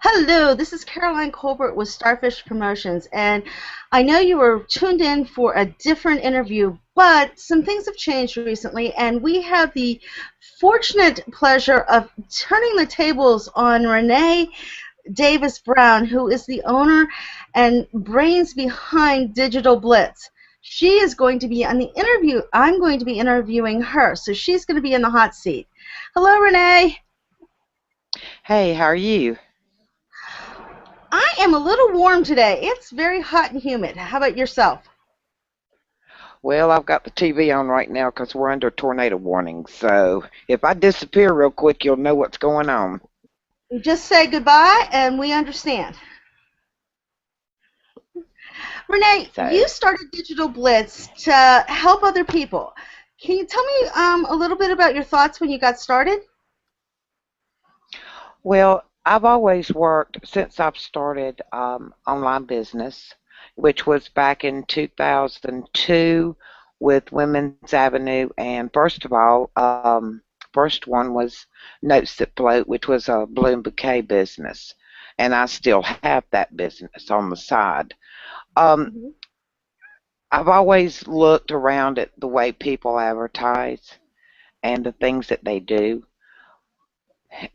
Hello, this is Caroline Colbert with Starfish Promotions, and I know you were tuned in for a different interview, but some things have changed recently, and we have the fortunate pleasure of turning the tables on Renee Davis Brown, who is the owner and brains behind Digital Blitz. She is going to be on the interview. I'm going to be interviewing her, so she's going to be in the hot seat. Hello, Renee. Hey, how are you? I am a little warm today. It's very hot and humid. How about yourself? Well, I've got the TV on right now because we're under tornado warning. So if I disappear real quick, you'll know what's going on. Just say goodbye and we understand. Renee, So, you started Digital Blitz to help other people. Can you tell me a little bit about your thoughts when you got started? well, I've always worked since I've started online business, which was back in 2002 with Women's Avenue. And first of all, first one was Notes That Float, which was a balloon bouquet business. And I still have that business on the side. Um, Mhm. I've always looked around at the way people advertise and the things that they do.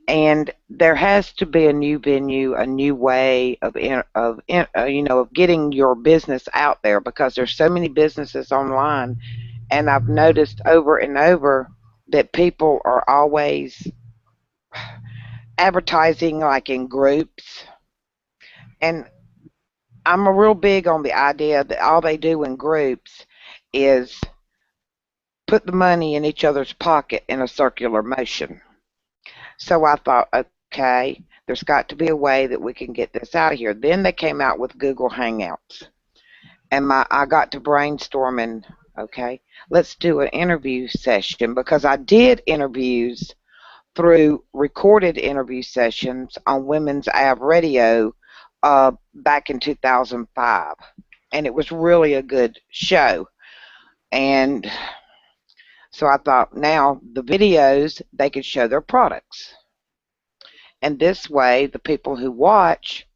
And there has to be a new venue, a new way of getting your business out there because there's so many businesses online, and I've noticed over and over that people are always advertising like in groups, and I'm a real big on the idea that all they do in groups is put the money in each other's pocket in a circular motion. So I thought, okay, there's got to be a way that we can get this out of here. Then they came out with Google Hangouts, and I got to brainstorming. Okay, let's do an interview session because I did interviews through recorded interview sessions on Women's Av Radio back in 2005, and it was really a good show. And so I thought now the videos they could show their products. And this way, the people who watch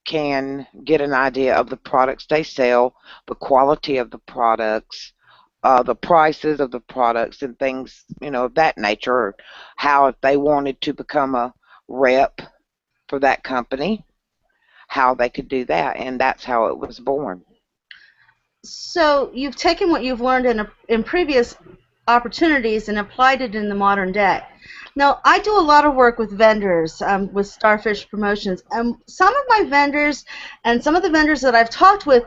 can get an idea of the products they sell, the quality of the products, the prices of the products, and things, of that nature, or how if they wanted to become a rep for that company, how they could do that. And that's how it was born. So you've taken what you've learned in previous opportunities and applied it in the modern day. Now, I do a lot of work with vendors, with Starfish Promotions. Some of my vendors and some of the vendors that I've talked with,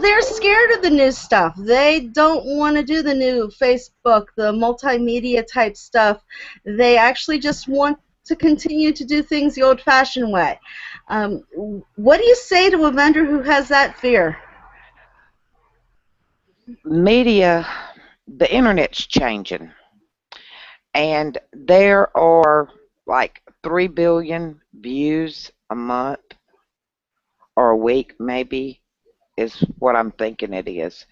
they're scared of the new stuff. They don't want to do the new Facebook, the multimedia type stuff. They actually just want to continue to do things the old-fashioned way. Um, what do you say to a vendor who has that fear? Media, the internet's changing, and there are like 3 billion views a month or a week, maybe, is what I'm thinking it is,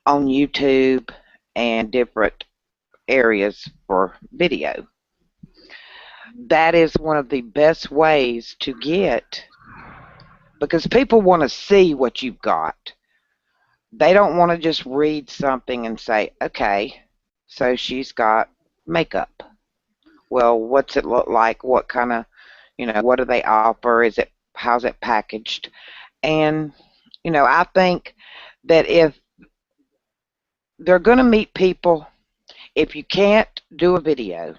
on YouTube and different areas for video. That is one of the best ways to get, because people want to see what you've got. They don't want to just read something and say, okay, so she's got makeup. Well, what's it look like? What kind of, what do they offer? How's it packaged? And, I think that if they're going to meet people, if you can't do a video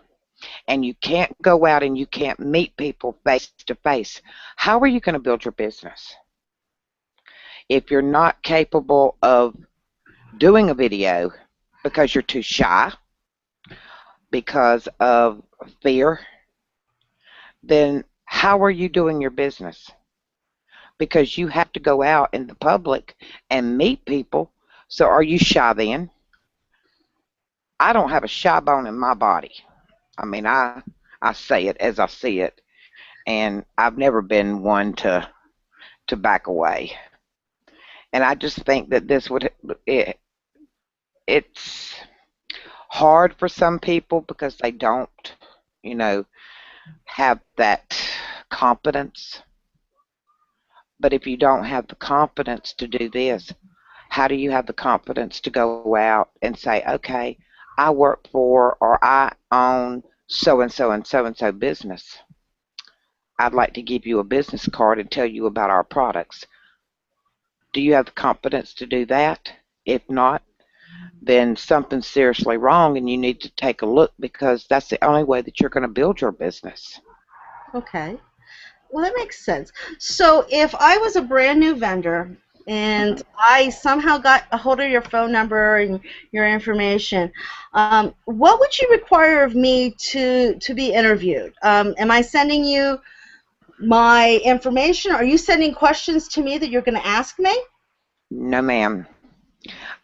and you can't go out and you can't meet people face to face, how are you going to build your business? If you're not capable of doing a video because you're too shy, because of fear, then how are you doing your business? Because you have to go out in the public and meet people. So are you shy then? I don't have a shy bone in my body. I mean, I say it as I see it, and I've never been one to back away. And I just think that it's hard for some people because they don't, you know, have that competence. But if you don't have the competence to do this, how do you have the confidence to go out and say, okay, I work for or I own so and so business. I'd like to give you a business card and tell you about our products. Do you have the confidence to do that? If not, then something's seriously wrong and you need to take a look, because that's the only way that you're going to build your business. Okay. Well, that makes sense. So if I was a brand new vendor and I somehow got a hold of your phone number and your information, what would you require of me to be interviewed? Am I sending you my information? Are you sending questions to me that you're going to ask me? No, ma'am.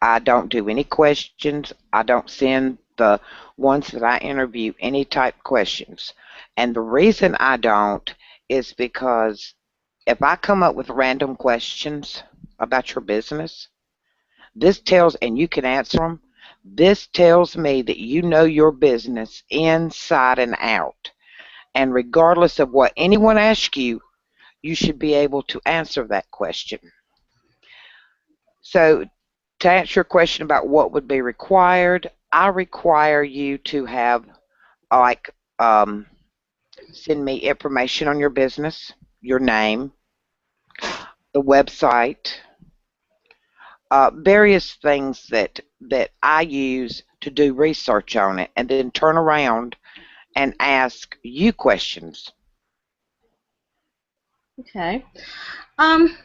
I don't do any questions. I don't send the ones that I interview any type questions. And the reason I don't is because if I come up with random questions about your business, this tells, and you can answer them, this tells me that you know your business inside and out. And regardless of what anyone asks you, you should be able to answer that question. So to answer your question about what would be required, I require you to have, like, send me information on your business, your name, the website, various things that I use to do research on it, and then turn around and ask you questions. Okay. Um,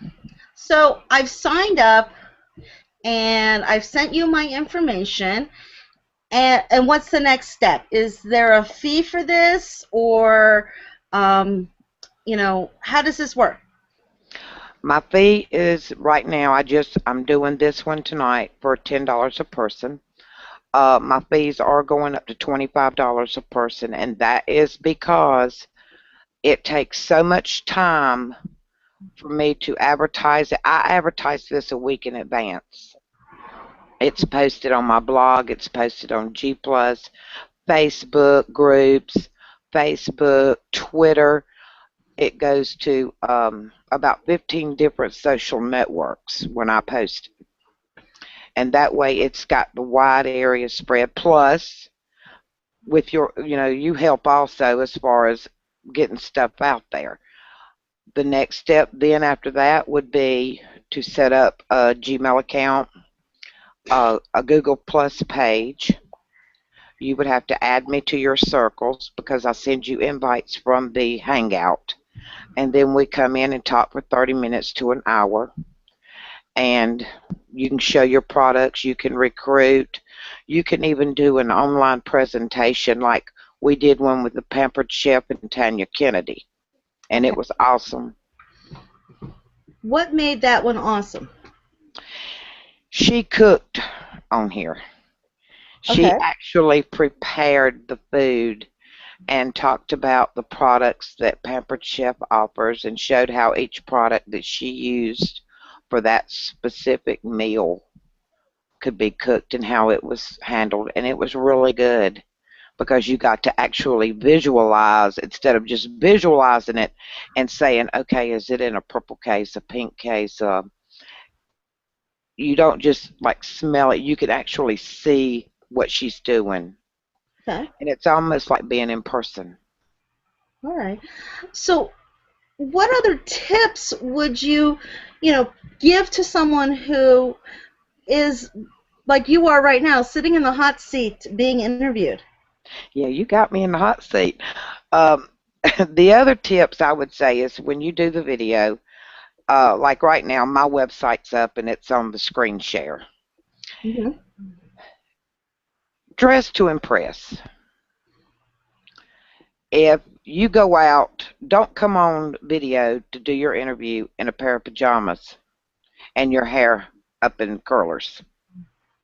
so I've signed up and I've sent you my information. And what's the next step? Is there a fee for this, or how does this work? My fee is right now, I'm doing this one tonight for $10 a person. My fees are going up to $25 a person, and that is because it takes so much time for me to advertise it. I advertise this a week in advance. It's posted on my blog. It's posted on G+, Facebook groups, Facebook, Twitter. It goes to about 15 different social networks when I post it. And that way it's got the wide area spread. Plus, with your, you help also as far as getting stuff out there. The next step then after that would be to set up a Gmail account, a Google Plus page. You would have to add me to your circles because I send you invites from the Hangout. And then we come in and talk for 30 minutes to an hour. And you can show your products, you can recruit, you can even do an online presentation like we did one with the Pampered Chef and Tanya Kennedy. And it was awesome. What made that one awesome? She cooked on here. She Okay. actually prepared the food and talked about the products that Pampered Chef offers and showed how each product that she used for that specific meal could be cooked and how it was handled. And it was really good because you got to actually visualize instead of just visualizing it and saying, okay, is it in a purple case, a pink case? You don't just like smell it. You can actually see what she's doing. Okay. And it's almost like being in person. All right. So what other tips would you give to someone who is like you are right now, sitting in the hot seat being interviewed? Yeah, you got me in the hot seat. The other tips I would say is when you do the video, like right now, my website's up and it's on the screen share. Mm-hmm. Dress to impress. If you go out, don't come on video to do your interview in a pair of pajamas and your hair up in curlers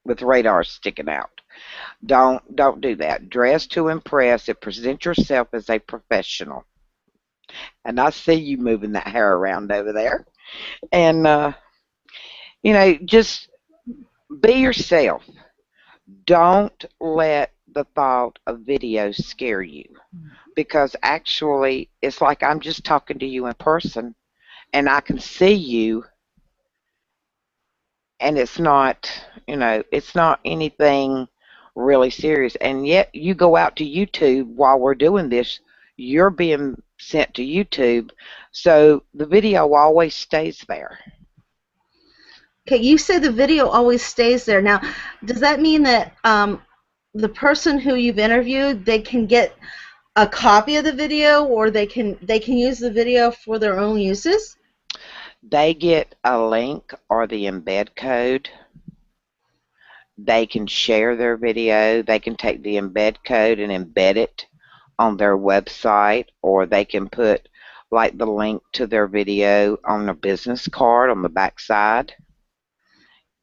with radars sticking out. Don't do that. Dress to impress and present yourself as a professional. And I see you moving that hair around over there. And just be yourself. Don't let the thought of videos scare you? Because actually, it's like I'm just talking to you in person and I can see you, and it's not, it's not anything really serious. And yet, you go out to YouTube while we're doing this, you're being sent to YouTube, so the video always stays there. Okay, you say the video always stays there. Now, does that mean that the person who you've interviewed, they can get a copy of the video, or they can use the video for their own uses? They get a link or the embed code. They can share their video. They can take the embed code and embed it on their website, or they can put like the link to their video on their business card on the back side.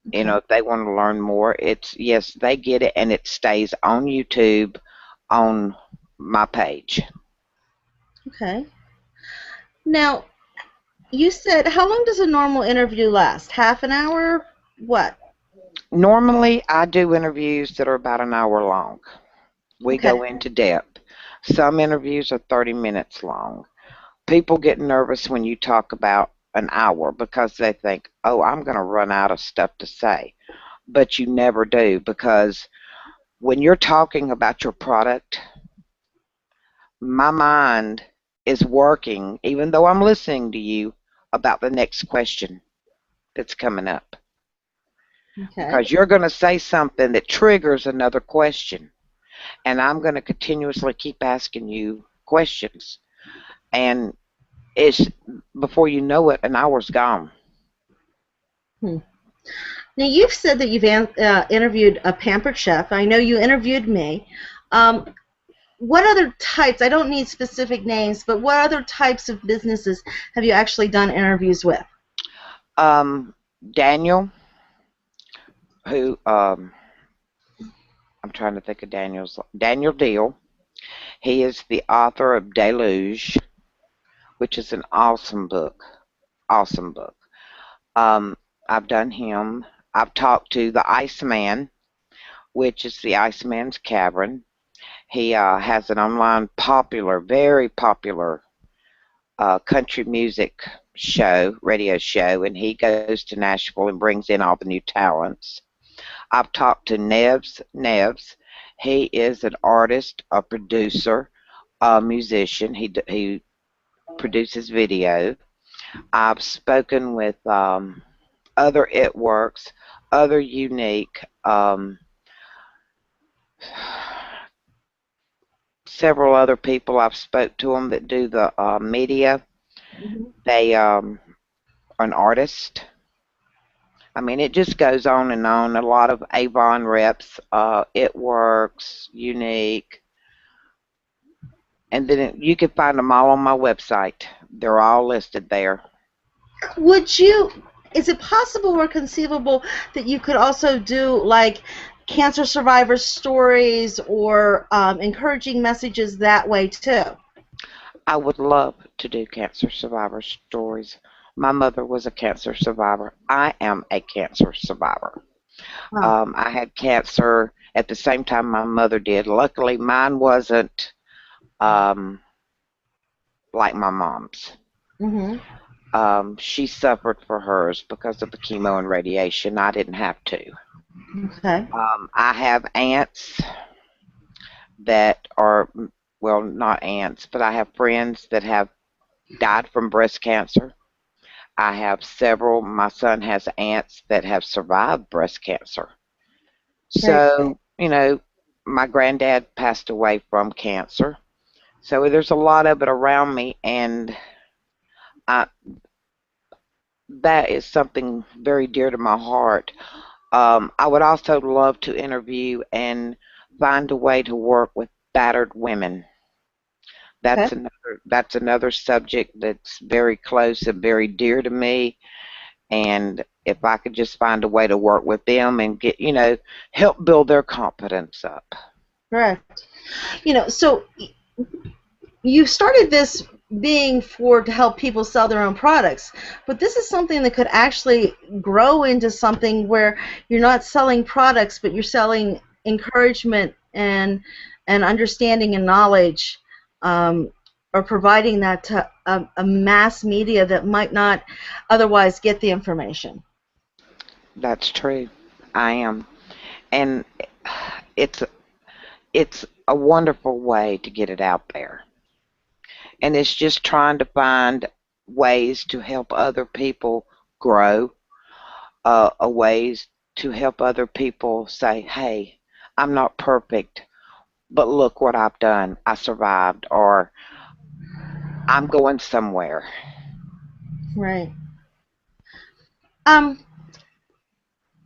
Okay. If they want to learn more, yes, they get it, and it stays on YouTube on my page. Okay. Now, you said, how long does a normal interview last? Half an hour? What? Normally, I do interviews that are about an hour long. We Okay. go into depth. Some interviews are 30 minutes long. People get nervous when you talk about an hour because they think, oh, I'm going to run out of stuff to say. But you never do, because when you're talking about your product, my mind is working, even though I'm listening to you, about the next question that's coming up. Okay. Because you're going to say something that triggers another question. And I'm going to continuously keep asking you questions. And it's, before you know it, an hour's gone. Hmm. Now, you've said that you've interviewed a pampered chef. I know you interviewed me. What other types, I don't need specific names, but what other types of businesses have you actually done interviews with? Daniel, who, I'm trying to think of Daniel Deal. He is the author of Deluge, which is an awesome book. Awesome book. I've done him. I've talked to the Iceman, which is the Iceman's Cavern. He has an online very popular country music show, radio show, and he goes to Nashville and brings in all the new talents. I've talked to Neves. He is an artist, a producer, a musician. He produces video. I've spoken with other It Works, other Younque, several other people. I've spoke to them that do the media. Mm-hmm. They are an artist. I mean, it just goes on and on. A lot of Avon reps, It Works, Younque, and then you can find them all on my website. They're all listed there. Is it possible or conceivable that you could also do like cancer survivor stories or encouraging messages that way too? I would love to do cancer survivor stories. My mother was a cancer survivor. I am a cancer survivor. Wow. I had cancer at the same time my mother did. Luckily, mine wasn't like my mom's. Mm-hmm. She suffered for hers because of the chemo and radiation. I didn't have to. Okay. I have aunts that are, well, not aunts, but I have friends that have died from breast cancer. I have several, my son has aunts that have survived breast cancer. So, my granddad passed away from cancer. So there's a lot of it around me, and that is something very dear to my heart. I would also love to interview and find a way to work with battered women. That's Okay. another subject that's very close and very dear to me. And if I could just find a way to work with them and get, help build their confidence up. Correct. So you started this being to help people sell their own products, but this is something that could actually grow into something where you're not selling products, but you're selling encouragement and understanding and knowledge, or providing that to a mass media that might not otherwise get the information. That's true. I am. And it's it's a wonderful way to get it out there. And it's just trying to find ways to help other people grow, a ways to help other people say, hey, I'm not perfect, but look what I've done. I survived, or I'm going somewhere. Right. Um,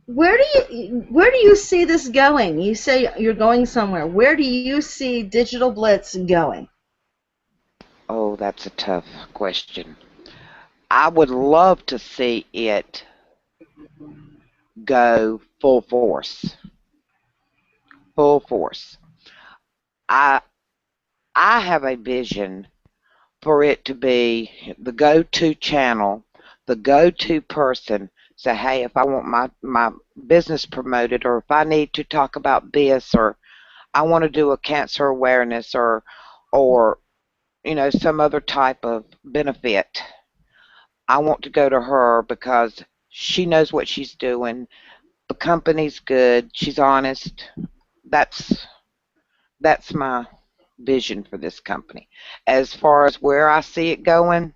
where do you see this going? You say you're going somewhere. Where do you see Digital Blitz going? Oh, that's a tough question. I would love to see it go full force. Full force. I I have a vision for it to be the go-to channel, the go-to person. Say, hey, if I want my business promoted, or if I need to talk about this, or I want to do a cancer awareness, or some other type of benefit, I want to go to her because she knows what she's doing. The company's good. She's honest. That's that's my vision for this company. As far as where I see it going,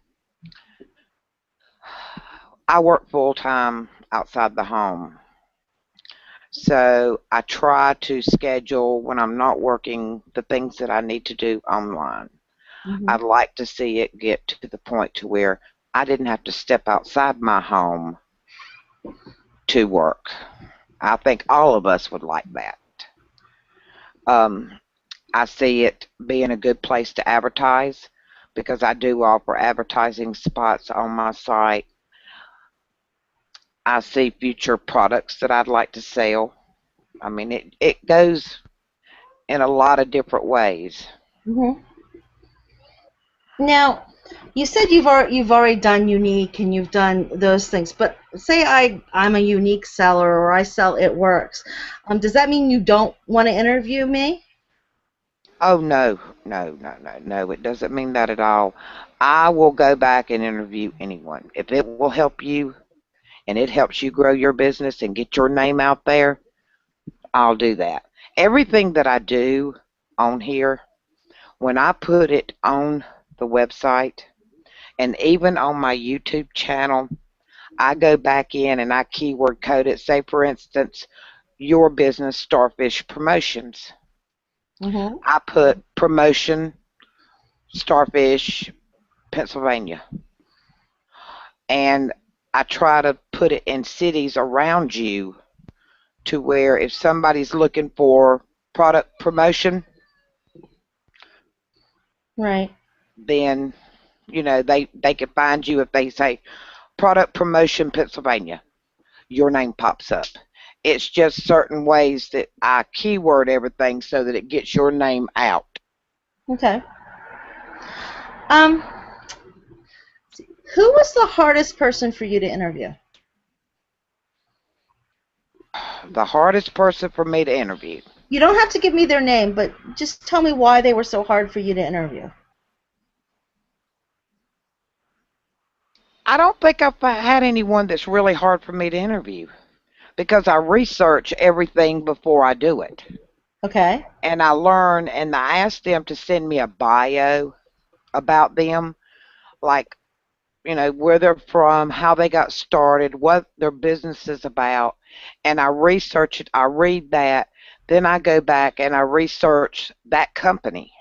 I work full time outside the home. So I try to schedule when I'm not working the things that I need to do online. Mm-hmm. I'd like to see it get to the point to where I didn't have to step outside my home to work. I think all of us would like that. Um, I see it being a good place to advertise because I do offer advertising spots on my site. I see future products that I'd like to sell. I mean, it goes in a lot of different ways. Mm-hmm. Now, you said you've already done Younque and you've done those things, but say I'm a Younque seller or I sell It Works. Does that mean you don't want to interview me? Oh, no, no, no, no, no, it doesn't mean that at all. I will go back and interview anyone. If it will help you and it helps you grow your business and get your name out there, I'll do that. Everything that I do on here, when I put it on the website and even on my YouTube channel, I go back in and I keyword code it. Say, for instance, your business Starfish Promotions. Mm-hmm. I put promotion Starfish, Pennsylvania. And I try to put it in cities around you to where if somebody's looking for product promotion, Right. then they can find you if they say product promotion Pennsylvania. Your name pops up. It's just certain ways that I keyword everything so that it gets your name out. Okay. Um, who was the hardest person for you to interview? The hardest person for me to interview. You don't have to give me their name, but just tell me why they were so hard for you to interview. I don't think I've had anyone that's really hard for me to interview because I research everything before I do it. Okay. And I learn and I ask them to send me a bio about them, like, where they're from, how they got started, what their business is about. And I research it, I read that, then I go back and I research that company.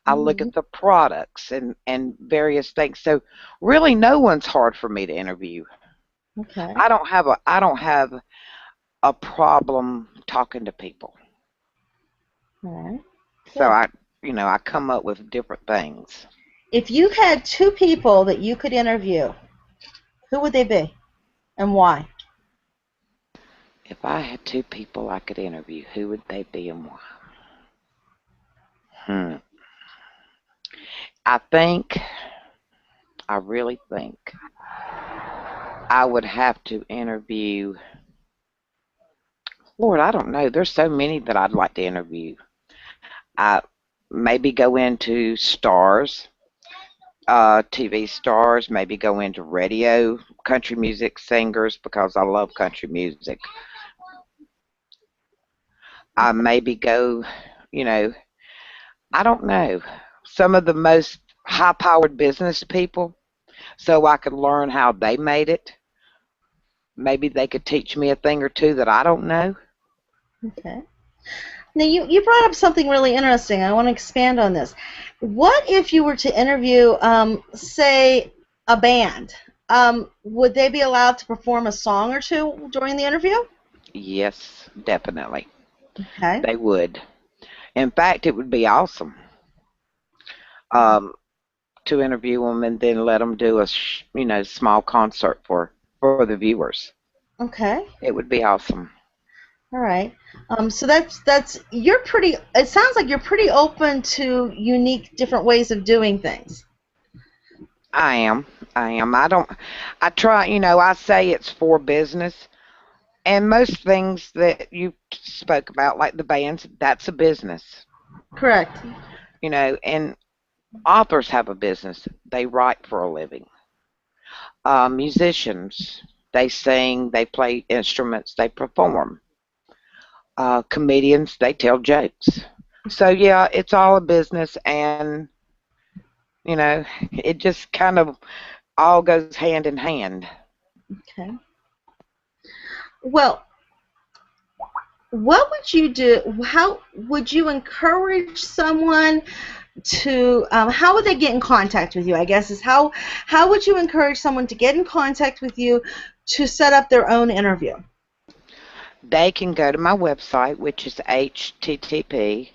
I look Mm-hmm. at the products and various things. So really no one's hard for me to interview. Okay. I don't have a problem talking to people. All right. So Good. I come up with different things. If you had two people that you could interview, who would they be and why? If I had two people I could interview, who would they be and why? Hmm. I think, I really think I would have to interview Lord, I don't know. There's so many that I'd like to interview. I maybe go into stars, TV stars, maybe go into radio, country music singers because I love country music. I maybe go, you know, I don't know, some of the most high powered business people so I could learn how they made it. Maybe they could teach me a thing or two that I don't know. Okay. Now, you brought up something really interesting. I want to expand on this. What if you were to interview, say, a band? Would they be allowed to perform a song or two during the interview? Yes, definitely. Okay. They would. In fact, it would be awesome um, to interview them and then let them do a small concert for the viewers. Okay. It would be awesome. All right. So that's you're pretty. It sounds like you're pretty open to unique, different ways of doing things. I am. I am. I don't. I try. I say it's for business, and most things that you spoke about, like the bands, that's a business. Correct. And authors have a business. They write for a living. Musicians, they sing, they play instruments, they perform. Comedians, they tell jokes. So yeah, it's all a business, and it just kind of all goes hand in hand. Okay. Well, what would you do? How would you encourage someone to? How would they get in contact with you? I guess is how would you encourage someone to get in contact with you to set up their own interview? They can go to my website, which is http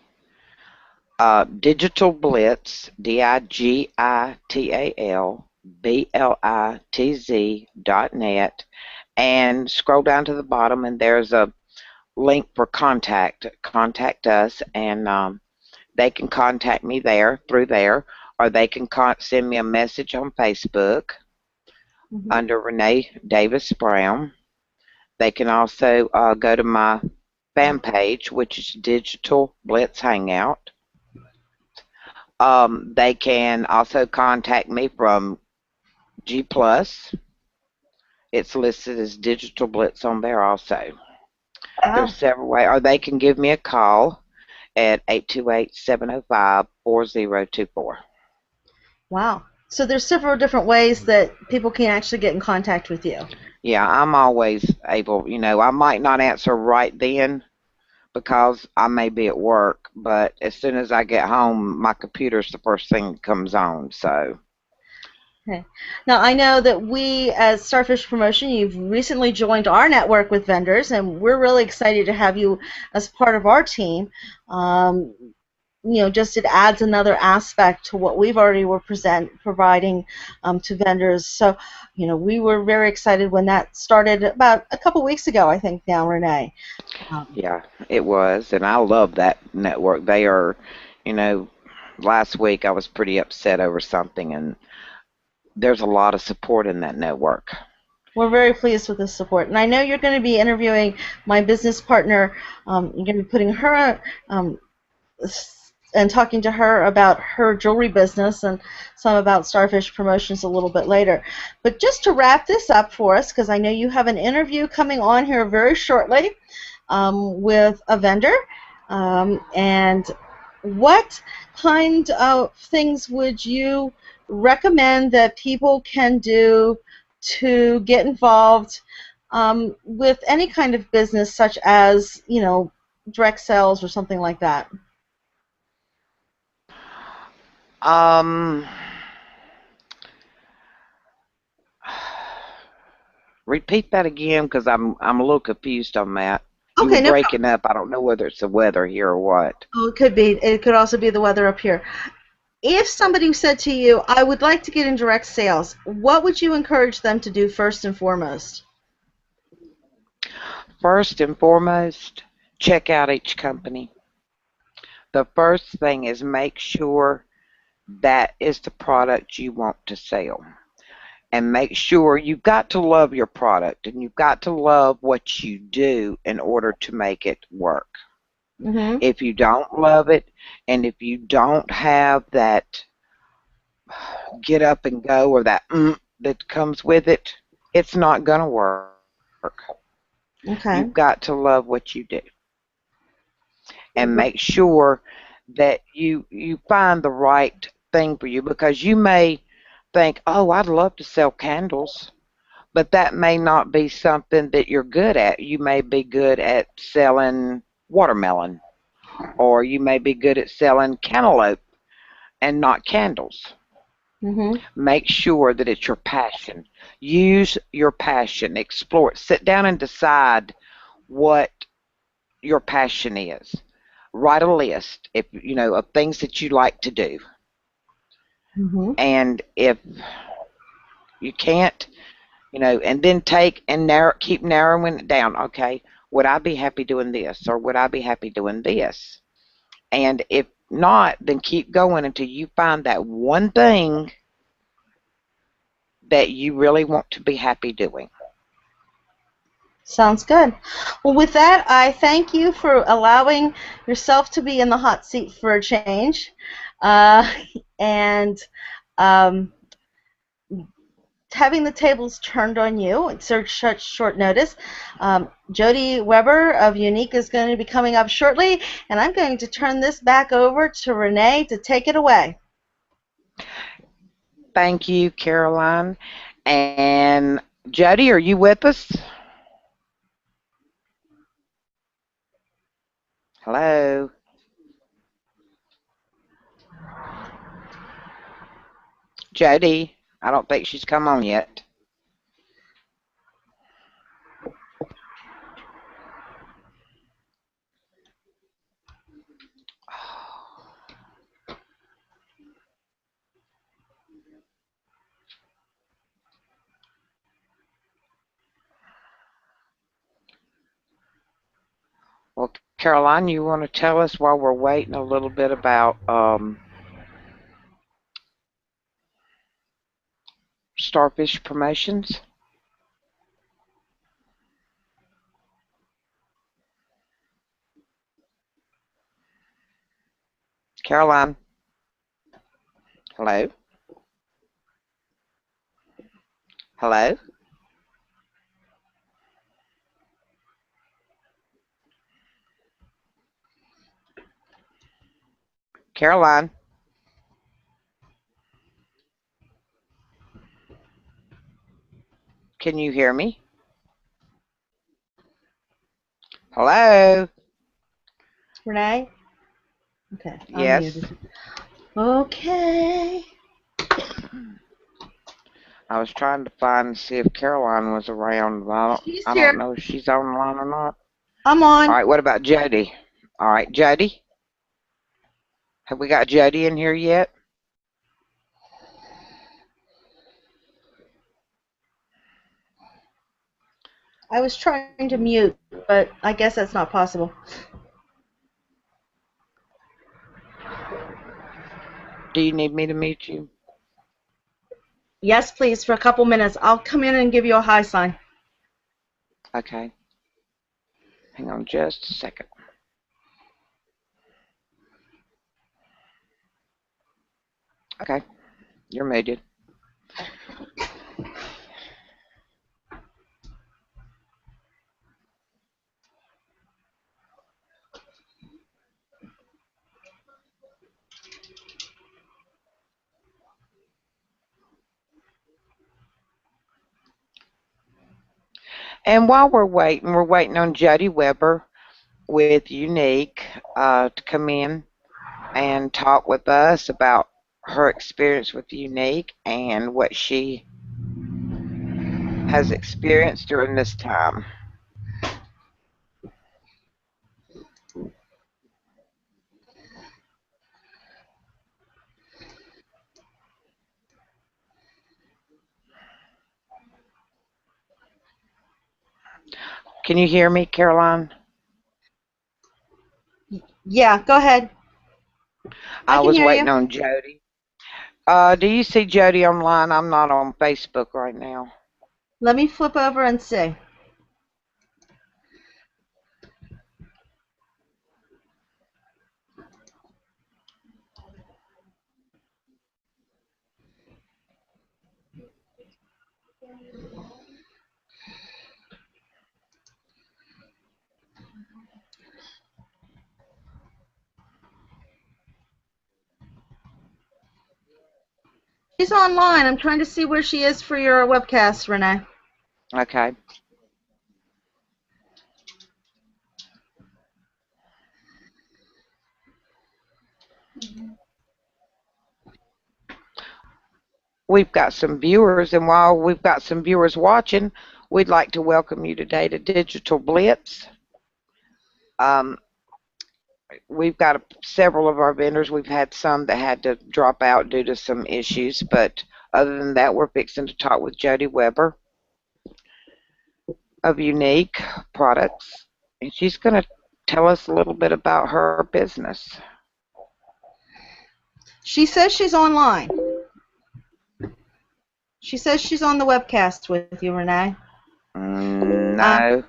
Digital Blitz, digitalblitz.net, and scroll down to the bottom, and there's a link for contact us, and they can contact me through there, or they can send me a message on Facebook Mm-hmm. under Renee Davis Brown. They can also go to my fan page, which is Digital Blitz Hangout. They can also contact me from G Plus. It's listed as Digital Blitz on there also. Wow. There's several ways, or they can give me a call at 828-705-4024. Wow. So there's several different ways that people can actually get in contact with you. Yeah, I'm always able, I might not answer right then because I may be at work, but as soon as I get home, my computer's the first thing that comes on, so. Okay. Now, I know that we, as Starfish Promotion, you've recently joined our network with vendors, and we're really excited to have you as part of our team. Um, just it adds another aspect to what we've already were providing to vendors. So, we were very excited when that started about a couple weeks ago, I think now, Renee. Yeah, it was, and I love that network. They are, you know, last week I was pretty upset over something, and there's a lot of support in that network. We're very pleased with the support. And I know you're going to be interviewing my business partner. You're going to be putting her and talking to her about her jewelry business and some about Starfish Promotions a little bit later. But just to wrap this up for us, because I know you have an interview coming on here very shortly with a vendor. And what kind of things would you recommend that people can do to get involved with any kind of business, such as, direct sales or something like that? Um, Repeat that again because I'm a little confused on that. You were Okay, no problem. breaking up. I don't know whether it's the weather here or what. Oh, it could be. It could also be the weather up here. If somebody said to you, I would like to get in direct sales, what would you encourage them to do first and foremost? First and foremost, check out each company. The first thing is make sure that is the product you want to sell. and make sure you've got to love your product and you've got to love what you do in order to make it work. Mhm. If you don't love it and if you don't have that get up and go or that that comes with it, it's not going to work. You've got Okay. to love what you do and make Mhm. sure that you find the right thing for you because you may think, "Oh, I'd love to sell candles." But that may not be something that you're good at. You may be good at selling watermelon, or you may be good at selling cantaloupe and not candles. Mhm. Make sure that it's your passion. Use your passion. Explore it. Sit down and decide what your passion is. Write a list if you know of things that you like to do. Mhm. And if you can't, and then take and keep narrowing it down. Okay, would I be happy doing this or would I be happy doing this? And if not, then keep going until you find that one thing that you really want to be happy doing. Sounds good. Well, with that, I thank you for allowing yourself to be in the hot seat for a change, uh, and um, having the tables turned on you at such short notice. Jodi Weber of Younque is going to be coming up shortly, and I'm going to turn this back over to Renee to take it away. Thank you, Caroline. And Jodi, are you with us? Hello? Jodi, I don't think she's come on yet. Well, Caroline, you want to tell us while we're waiting a little bit about Starfish Promotions? Caroline, hello? Hello? Caroline, can you hear me? Hello? Renee? Okay, I'm Yes. muted. Okay. I was trying to find and see if Caroline was around, but She's I here. don't know if she's online or not. I'm All on. right, what about Jodi? All right, Jodi? Have we got Jodi in here yet? I was trying to mute, but I guess that's not possible. Do you need me to mute you? Yes, please, for a couple minutes. I'll come in and give you a high sign. Okay. Hang on just a second. Okay, you're muted. And while we're waiting on Jodi Weber with Younque to come in and talk with us about her experience with Younque and what she has experienced during this time. Can you hear me, Caroline? Yeah, go ahead. I I can was hear waiting you. on Jodi. Do you see Jodi online? I'm not on Facebook right now. Let me flip over and see. She's online. I'm trying to see where she is for your webcast, Renee. Okay. We've got some viewers, and while we've got some viewers watching, we'd like to welcome you today to Digital Blitz. Um, we've got several of our vendors. We've had some that had to drop out due to some issues, but other than that, we're fixing to talk with Jodi Weber of Younque Products, and she's going to tell us a little bit about her business. She says she's online. She says she's on the webcast with you, Renee. No.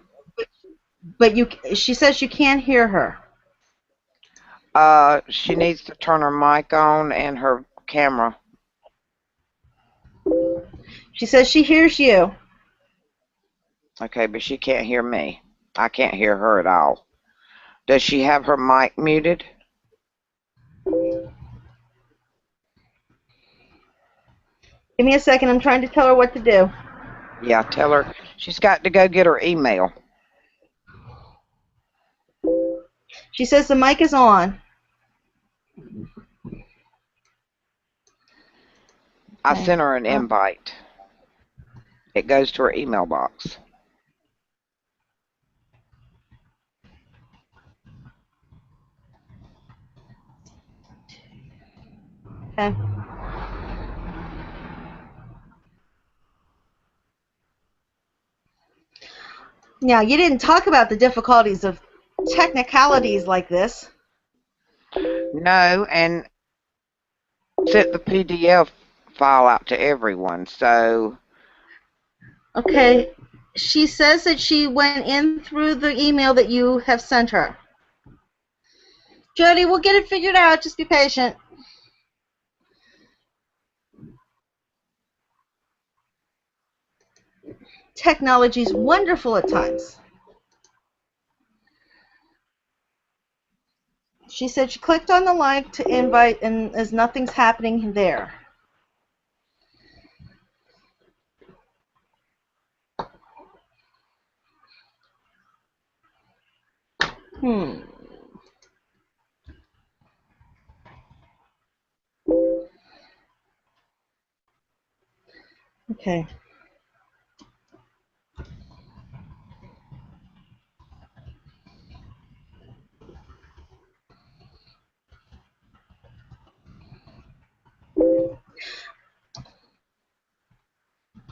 But she says you can't hear her. She needs to turn her mic on and her camera. She says she hears you. Okay, but she can't hear me. I can't hear her at all. Does she have her mic muted? Give me a second. I'm trying to tell her what to do. Yeah, tell her she's got to go get her email. She says the mic is on. I sent her an invite. It goes to her email box. Okay. Now, you didn't talk about the difficulties of technicalities like this. No, and sent the PDF file out to everyone, so. Okay. She says that she went in through the email that you have sent her. Jodi, we'll get it figured out. Just be patient. Technology's wonderful at times. She said she clicked on the link to invite and as nothing's happening there. Okay.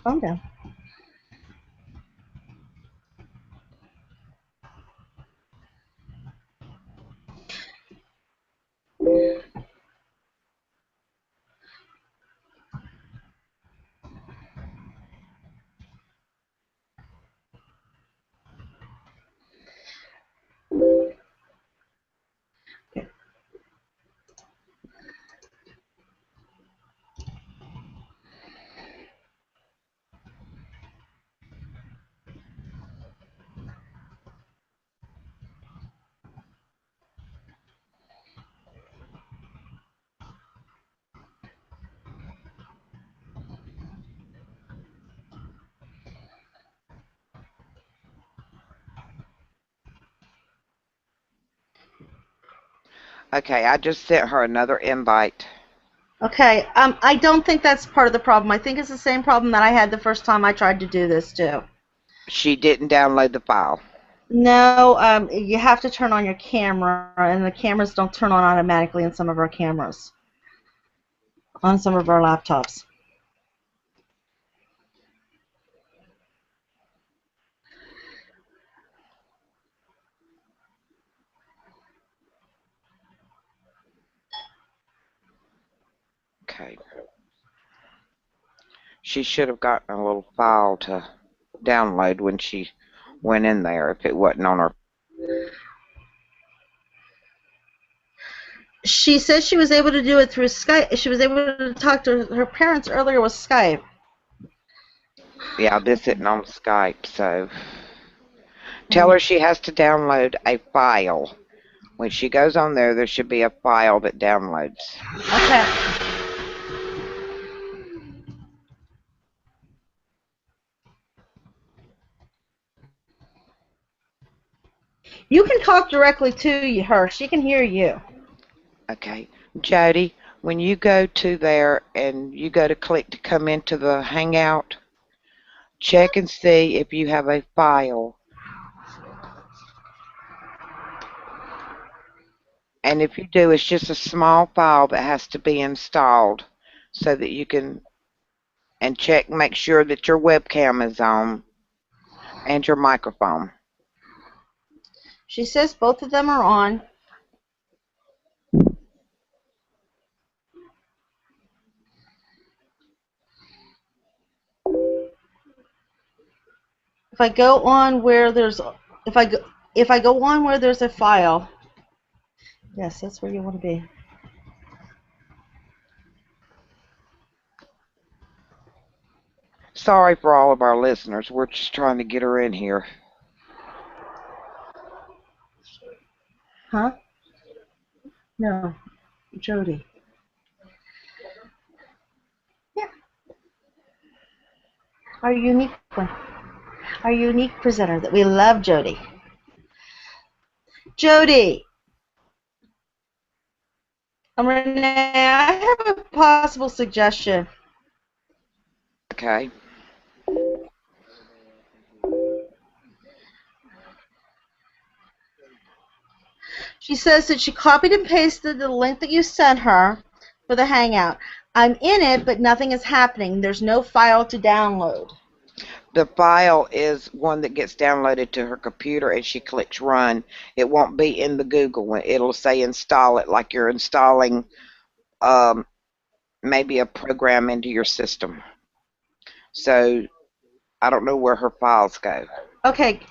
Calm down. Okay, I just sent her another invite. Okay, I don't think that's part of the problem. I think it's the same problem that I had the first time I tried to do this too. She didn't download the file. No, you have to turn on your camera, and the cameras don't turn on automatically in some of our cameras, on some of our laptops. Okay. she should have gotten a little file to download when she went in there if it wasn't on her. She says she was able to do it through Skype. She was able to talk to her parents earlier with Skype. Yeah, this isn't on Skype, so tell her she has to download a file. When she goes on there, there should be a file that downloads. Okay. You can talk directly to her. She can hear you. Okay. Jodi, when you go to there and you go to click to come into the Hangout, check and see if you have a file. And if you do, it's just a small file that has to be installed so that you can, and check, make sure that your webcam is on and your microphone. She says both of them are on. If I go on where there's, if I go on where there's a file, yes, that's where you want to be. Sorry for all of our listeners. We're just trying to get her in here. Huh? No, Jodi. Yeah. Our unique one. Our unique presenter that we love, Jodi. Jodi. Renee, I have a possible suggestion. Okay. She says that she copied and pasted the link that you sent her for the Hangout. I'm in it, but nothing is happening. There's no file to download. The file is one that gets downloaded to her computer and she clicks run. It won't be in the Google one. It'll say install it like you're installing maybe a program into your system. So I don't know where her files go. Okay,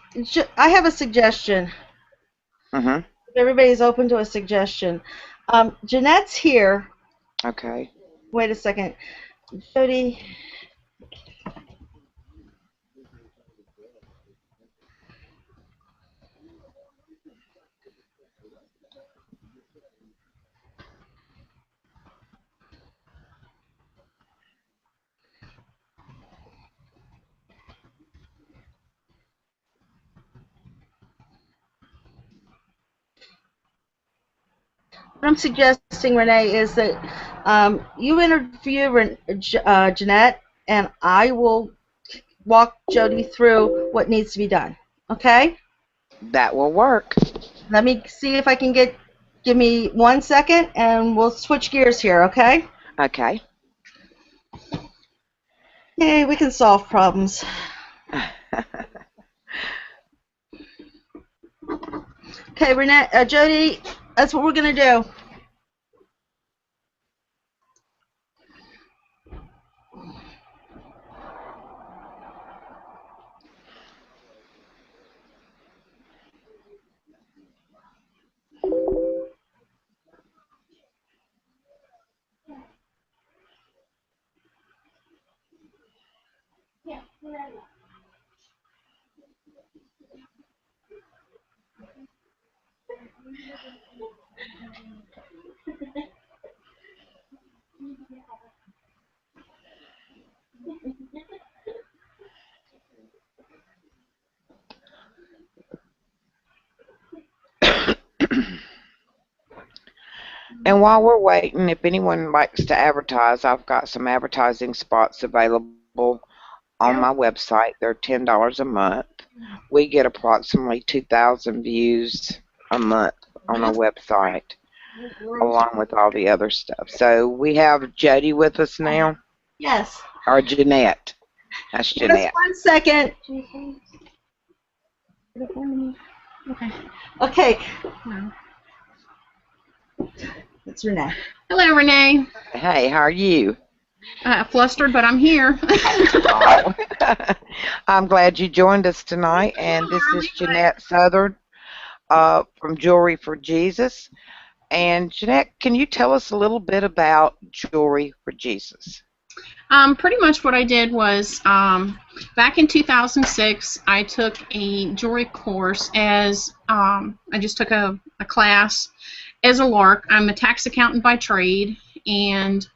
I have a suggestion. Mm-hmm. Everybody's open to a suggestion. Jeannette's here. Okay. Wait a second. Jodi. What I'm suggesting, Renee, is that you interview Jeannette, and I will walk Jodi through what needs to be done. Okay? That will work. Let me see if I can give me 1 second, and we'll switch gears here, okay? Okay. Hey, we can solve problems. Okay, Renee, Jodi, that's what we're going to do. And while we're waiting, if anyone likes to advertise, I've got some advertising spots available on my website. They're $10 a month. We get approximately 2,000 views a month on our website, along with all the other stuff. So we have Jodi with us now. Yes. Or Jeannette. That's Jeannette. Just 1 second. Okay. Okay. It's Renee. Hello, Renee. Hey, how are you? Flustered, but I'm here. Oh. I'm glad you joined us tonight, and this is Harley, Jeannette Southard from Jewelry for Jesus. And Jeannette, can you tell us a little bit about Jewelry for Jesus? Pretty much what I did was back in 2006, I took a jewelry course as I just took a class as a lark. I'm a tax accountant by trade, and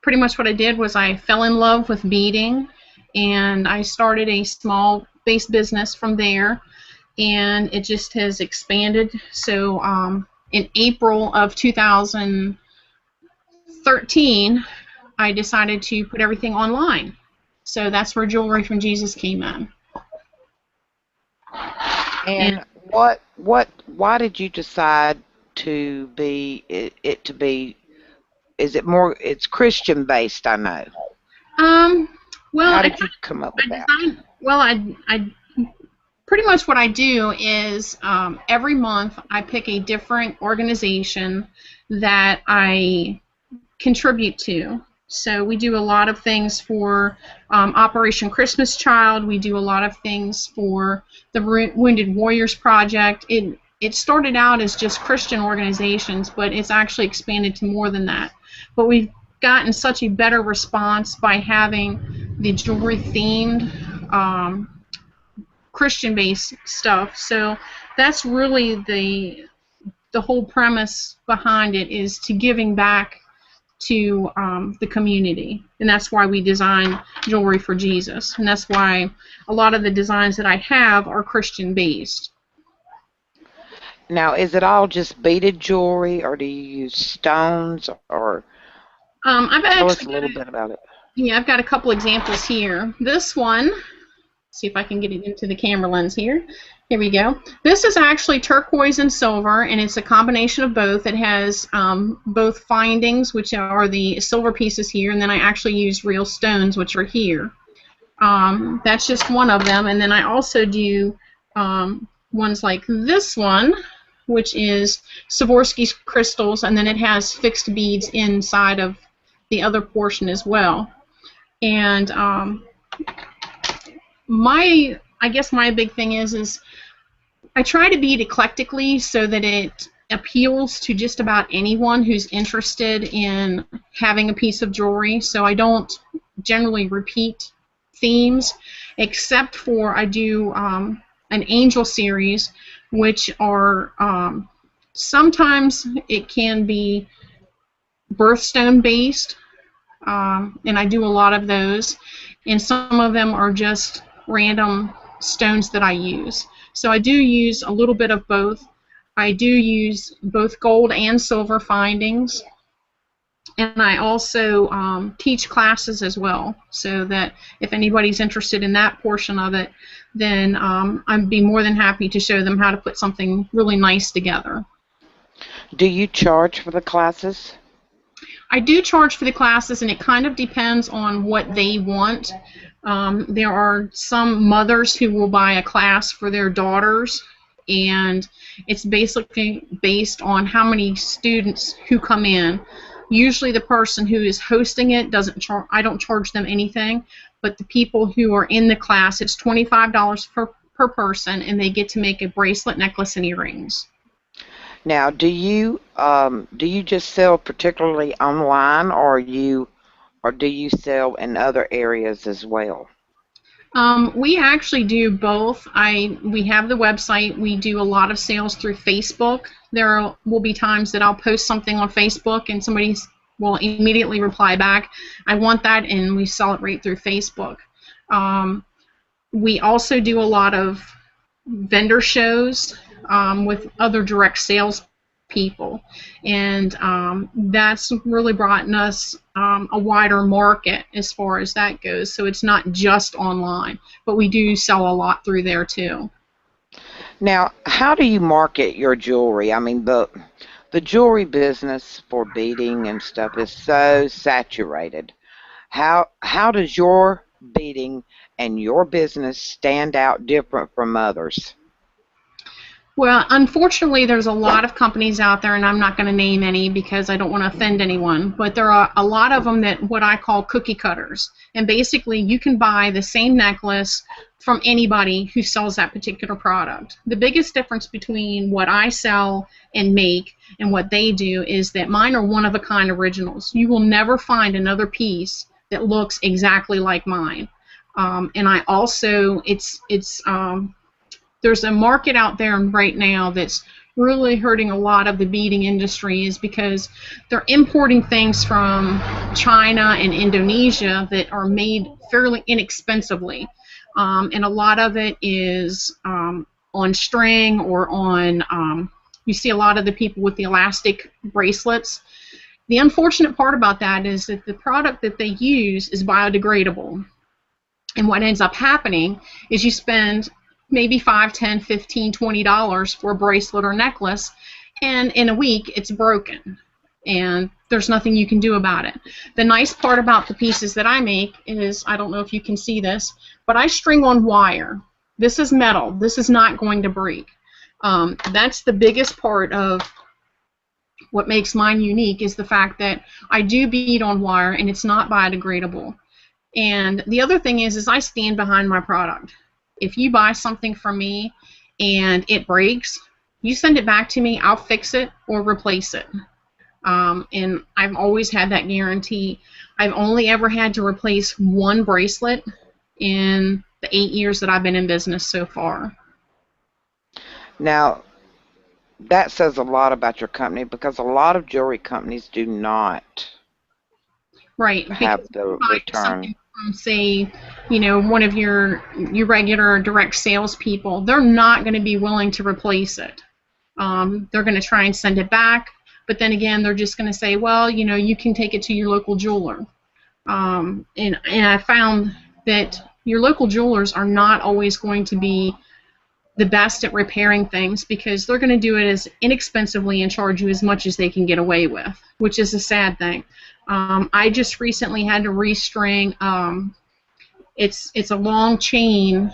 pretty much what I did was I fell in love with beading, and I started a small base business from there, and it just has expanded. So in April of 2013, I decided to put everything online. So that's where Jewelry from Jesus came in. And And why did you decide to be it to be? Is it more? It's Christian based, I know. um, well, How I did you come up with I that? designed. Well, I pretty much what I do is every month I pick a different organization that I contribute to. So we do a lot of things for Operation Christmas Child. We do a lot of things for the Wounded Warriors Project. It started out as just Christian organizations, but it's actually expanded to more than that. But we've gotten such a better response by having the jewelry themed Christian-based stuff. So that's really the whole premise behind it, is to giving back to the community, and that's why we design Jewelry for Jesus, and that's why a lot of the designs that I have are Christian based. Now, is it all just beaded jewelry, or do you use stones, or I've tell us actually a got little bit about it? I've got a couple examples here. This one, see if I can get it into the camera lens here. Here we go. This is actually turquoise and silver, and it's a combination of both. It has both findings, which are the silver pieces here, and then I actually use real stones, which are here. That's just one of them, and then I also do ones like this one, which is Swarovski's crystals, and then it has fixed beads inside of the other portion as well. And I guess my big thing is I try to bead eclectically so that it appeals to just about anyone who's interested in having a piece of jewelry. So I don't generally repeat themes, except for I do an angel series, which are sometimes it can be birthstone based, and I do a lot of those, and some of them are just random stones that I use. So I do use a little bit of both. I do use both gold and silver findings, and I also teach classes as well, so that if anybody's interested in that portion of it, then I'd be more than happy to show them how to put something really nice together. Do you charge for the classes? I do charge for the classes, and it kind of depends on what they want. There are some mothers who will buy a class for their daughters, and it's basically based on how many students who come in. Usually the person who is hosting it I don't charge them anything, but the people who are in the class, it's $25 per person, and they get to make a bracelet, necklace, and earrings. Now, do you just sell particularly online, or do you sell in other areas as well? We actually do both. We have the website. We do a lot of sales through Facebook. There will be times that I'll post something on Facebook and somebody will immediately reply back, I want that, and we sell it right through Facebook. We also do a lot of vendor shows with other direct sales people, and that's really brought us a wider market as far as that goes. So it's not just online, but we do sell a lot through there too. Now, how do you market your jewelry? I mean, the jewelry business for beading and stuff is so saturated. How does your beading and your business stand out different from others? Well, unfortunately, there's a lot of companies out there, and I'm not going to name any because I don't want to offend anyone, but there are a lot of them that what I call cookie cutters. And basically, you can buy the same necklace from anybody who sells that particular product. The biggest difference between what I sell and make and what they do is that mine are one-of-a-kind originals. You will never find another piece that looks exactly like mine. And I also, there's a market out there right now that's really hurting a lot of the beading industry is because they're importing things from China and Indonesia that are made fairly inexpensively. And a lot of it is on string or on, you see a lot of the people with the elastic bracelets. The unfortunate part about that is that the product that they use is biodegradable. And what ends up happening is you spend maybe $5, $10, $15, $20 for a bracelet or necklace, and in a week it's broken. And there's nothing you can do about it. The nice part about the pieces that I make is, I don't know if you can see this, but I string on wire. This is metal. This is not going to break. That's the biggest part of what makes mine unique is the fact that I do bead on wire and it's not biodegradable. And the other thing is I stand behind my product. If you buy something from me and it breaks, you send it back to me, I'll fix it or replace it. And I've always had that guarantee. I've only ever had to replace one bracelet in the 8 years that I've been in business so far. Now, that says a lot about your company because a lot of jewelry companies do not have the return. From, say, you know, one of your regular direct sales people, they're not going to be willing to replace it. They're going to try and send it back, but then again, they're just going to say, well, you know, you can take it to your local jeweler. And I found that your local jewelers are not always going to be the best at repairing things because they're going to do it as inexpensively and charge you as much as they can get away with, which is a sad thing. I just recently had to restring. It's a long chain,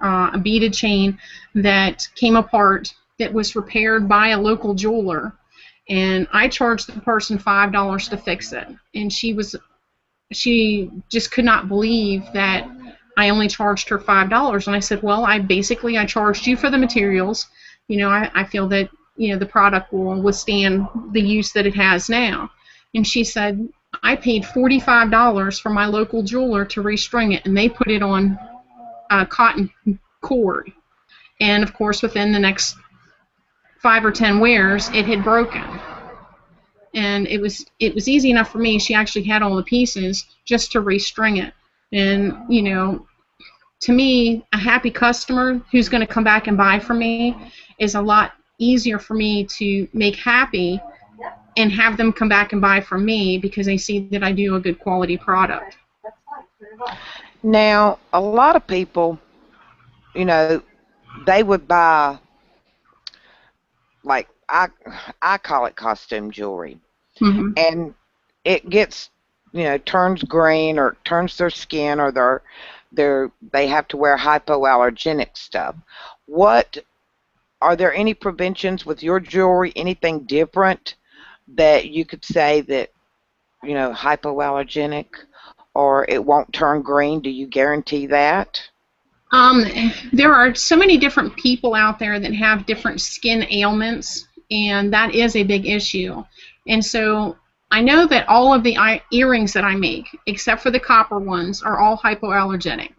a beaded chain that came apart that was repaired by a local jeweler, and I charged the person $5 to fix it, and she just could not believe that I only charged her $5, and I said, well, I charged you for the materials. You know, I feel that, you know, the product will withstand the use that it has now. And she said, I paid $45 for my local jeweler to restring it, and they put it on cotton cord. And, of course, within the next 5 or 10 wears, it had broken. And it was easy enough for me. She actually had all the pieces just to restring it. And, you know, to me, a happy customer who's going to come back and buy from me is a lot easier for me to make happy and have them come back and buy from me because they see that I do a good quality product. Now, a lot of people, you know, they would buy, like, I call it costume jewelry. Mm-hmm. And it gets, you know, turns green or turns their skin or they have to wear hypoallergenic stuff. Are there any preventions with your jewelry, anything different that you could say that, you know, hypoallergenic or it won't turn green? Do you guarantee that? There are so many different people out there that have different skin ailments, and that is a big issue. And so I know that all of the earrings that I make, except for the copper ones, are all hypoallergenic.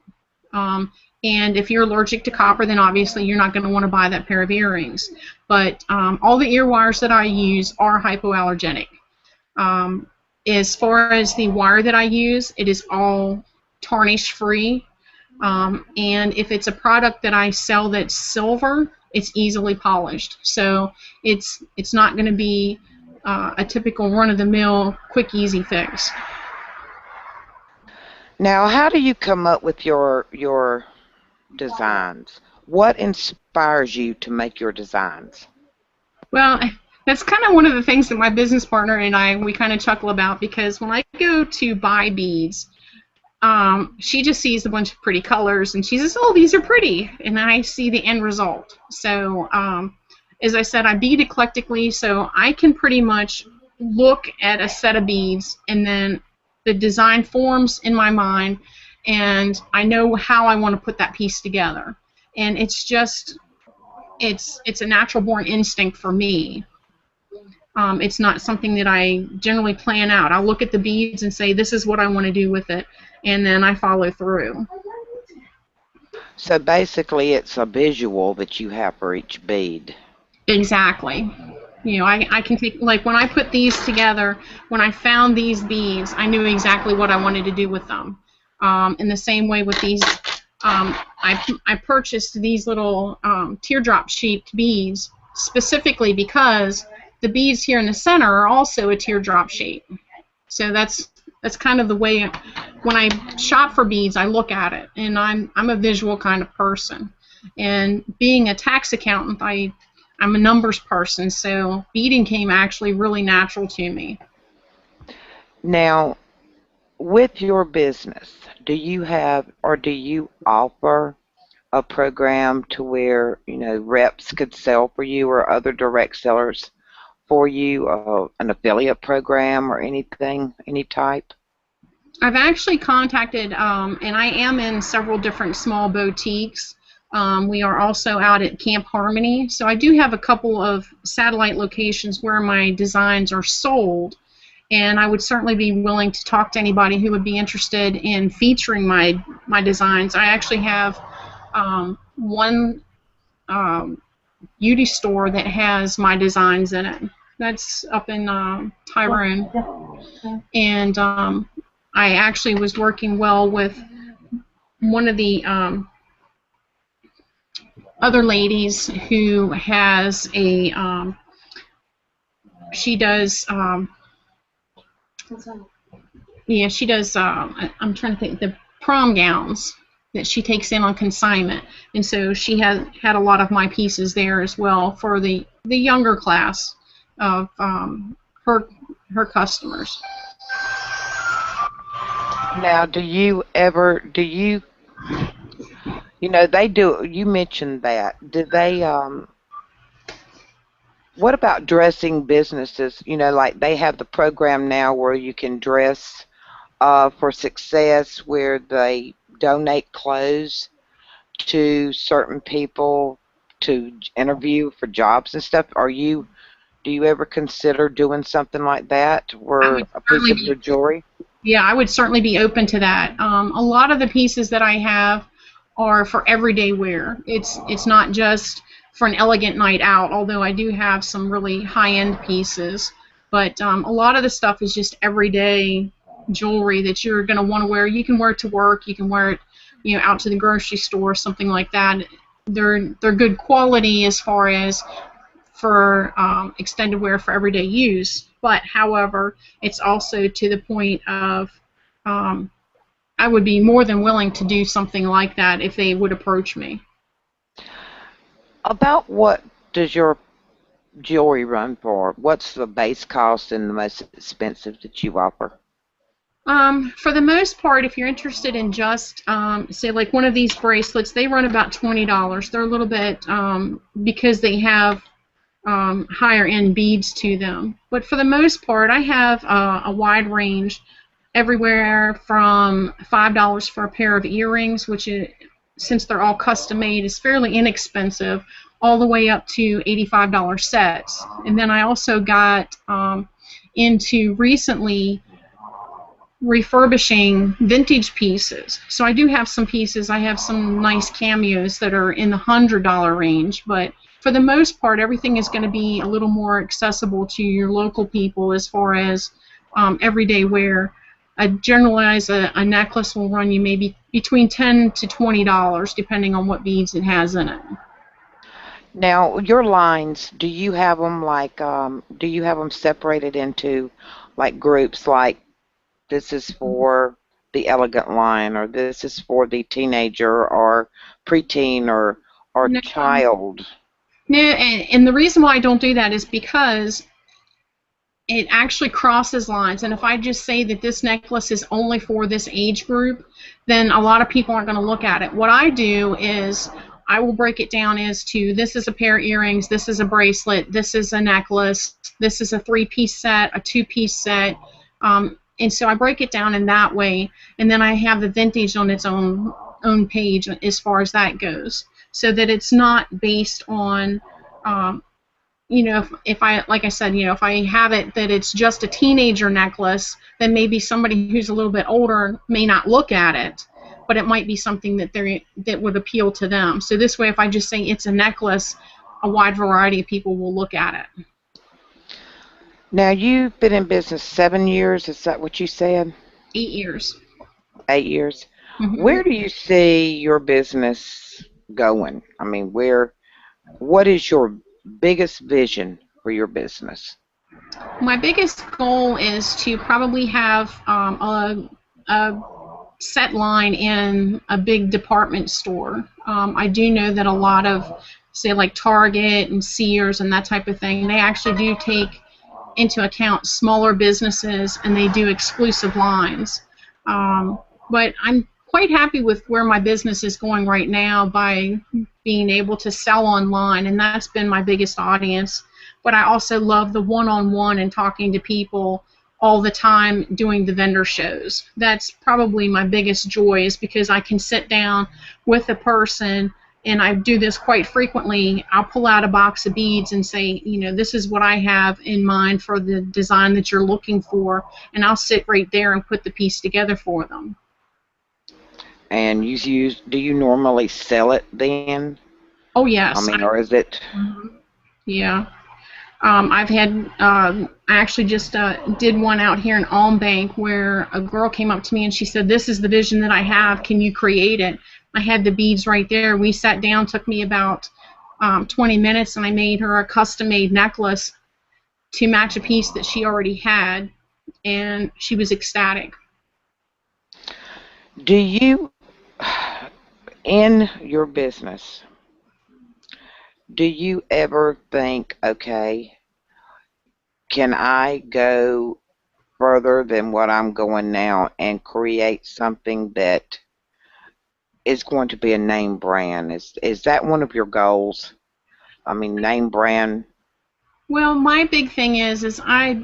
And if you're allergic to copper, then obviously you're not going to want to buy that pair of earrings. But all the ear wires that I use are hypoallergenic. As far as the wire that I use, it is all tarnish-free. And if it's a product that I sell that's silver, it's easily polished. So it's not going to be a typical run-of-the-mill, quick, easy fix. Now, how do you come up with your designs? What inspires you to make your designs? Well, that's kind of one of the things that my business partner and we kind of chuckle about, because when I go to buy beads, she just sees a bunch of pretty colors and she says, oh, these are pretty, and I see the end result. So as I said, I bead eclectically, so I can pretty much look at a set of beads and then the design forms in my mind, and I know how I want to put that piece together. And it's just, it's a natural born instinct for me. It's not something that I generally plan out. I'll look at the beads and say, this is what I want to do with it, and then I follow through. So basically it's a visual that you have for each bead. Exactly. You know, I can take, like when I put these together, when I found these beads, I knew exactly what I wanted to do with them. In the same way with these, I purchased these little teardrop shaped beads specifically because the beads here in the center are also a teardrop shape. So that's kind of the way, when I shop for beads, I look at it, and I'm a visual kind of person. And being a tax accountant, I'm a numbers person, so beading came actually really natural to me. Now, with your business, do you have or do you offer a program to where, you know, reps could sell for you or other direct sellers for you, an affiliate program or anything, any type? I've actually contacted, and I am in several different small boutiques. We are also out at Camp Harmony, so I do have a couple of satellite locations where my designs are sold, and I would certainly be willing to talk to anybody who would be interested in featuring my designs. I actually have one beauty store that has my designs in it. That's up in Tyrone, and I actually was working well with one of the other ladies who has a, she does, yeah, she does, I'm trying to think, the prom gowns that she takes in on consignment. And so she had a lot of my pieces there as well for the younger class of her customers. Now, you know, they do, you mentioned that. Do they, what about dressing businesses? You know, like they have the program now where you can dress for success, where they donate clothes to certain people to interview for jobs and stuff. Do you ever consider doing something like that, where a piece of your jewelry? Yeah, I would certainly be open to that. A lot of the pieces that I have are for everyday wear. It's not just for an elegant night out, although I do have some really high-end pieces. But a lot of the stuff is just everyday jewelry that you're going to want to wear. You can wear it to work. You can wear it, you know, out to the grocery store, something like that. They're good quality as far as for extended wear for everyday use. But however, it's also to the point of I would be more than willing to do something like that if they would approach me. About what does your jewelry run for? What's the base cost and the most expensive that you offer? For the most part, if you're interested in just, say, like one of these bracelets, they run about $20. They're a little bit, because they have higher end beads to them. But for the most part, I have a wide range, everywhere from $5 for a pair of earrings, which is, since they're all custom made, is fairly inexpensive, all the way up to $85 sets. And then I also got into recently refurbishing vintage pieces. So I do have some pieces. I have some nice cameos that are in the $100 range, but for the most part, everything is going to be a little more accessible to your local people as far as everyday wear. I generalize a necklace will run you maybe between $10 to $20, depending on what beads it has in it. Now, your lines, do you have them like, do you have them separated into like groups, like this is for the elegant line, or this is for the teenager or preteen or No. child? No, and the reason why I don't do that is because it actually crosses lines. And if I just say that this necklace is only for this age group, then a lot of people aren't going to look at it. What I do is I will break it down as to this is a pair of earrings, this is a bracelet, this is a necklace, this is a 3-piece set, a 2-piece set. And so I break it down in that way, and then I have the vintage on its own page as far as that goes, so that it's not based on, if I, like I said, if I have it that it's just a teenager necklace, then maybe somebody who's a little bit older may not look at it, but it might be something that would appeal to them. So this way, if I just say it's a necklace, a wide variety of people will look at it. Now, you've been in business 7 years. Is that what you said? 8 years. 8 years. Mm-hmm. Where do you see your business going? I mean, what is your biggest vision for your business? My biggest goal is to probably have a set line in a big department store. I do know that a lot of, say, like Target and Sears and that type of thing, they actually do take into account smaller businesses, and they do exclusive lines. But I'm quite happy with where my business is going right now by being able to sell online, and that's been my biggest audience. But I also love the one-on-one and talking to people all the time doing the vendor shows. That's probably my biggest joy, is because I can sit down with a person, and I do this quite frequently. I'll pull out a box of beads and say, this is what I have in mind for the design that you're looking for, and I'll sit right there and put the piece together for them. And do you normally sell it then? Oh, yes. I mean, or is it? Yeah. I've had, I actually just did one out here in Almbank where a girl came up to me and she said, this is the vision that I have, can you create it? I had the beads right there. We sat down, took me about 20 minutes, and I made her a custom-made necklace to match a piece that she already had, and she was ecstatic. Do you, in your business, do you ever think, okay, can I go further than what I'm going now and create something that is going to be a name brand? Is that one of your goals? I mean, name brand. Well, my big thing is I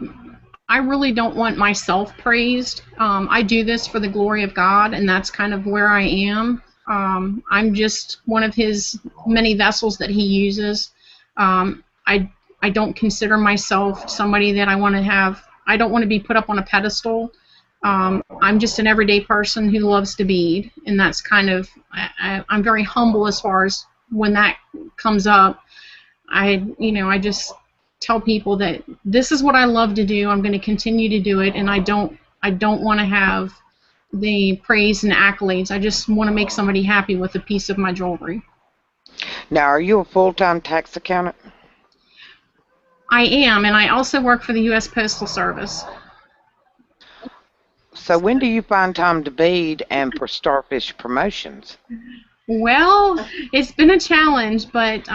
really don't want myself praised. I do this for the glory of God, and that's kind of where I am. I'm just one of His many vessels that He uses. I don't consider myself somebody that I want to have. I don't want to be put up on a pedestal. I'm just an everyday person who loves to bead, and that's kind of, I'm very humble as far as when that comes up. I just tell people that this is what I love to do. I'm going to continue to do it, and I don't want to have the praise and accolades. I just want to make somebody happy with a piece of my jewelry. Now, are you a full-time tax accountant? I am, and I also work for the U.S. Postal Service. So when do you find time to bead and for Starfish Promotions? Well, it's been a challenge, but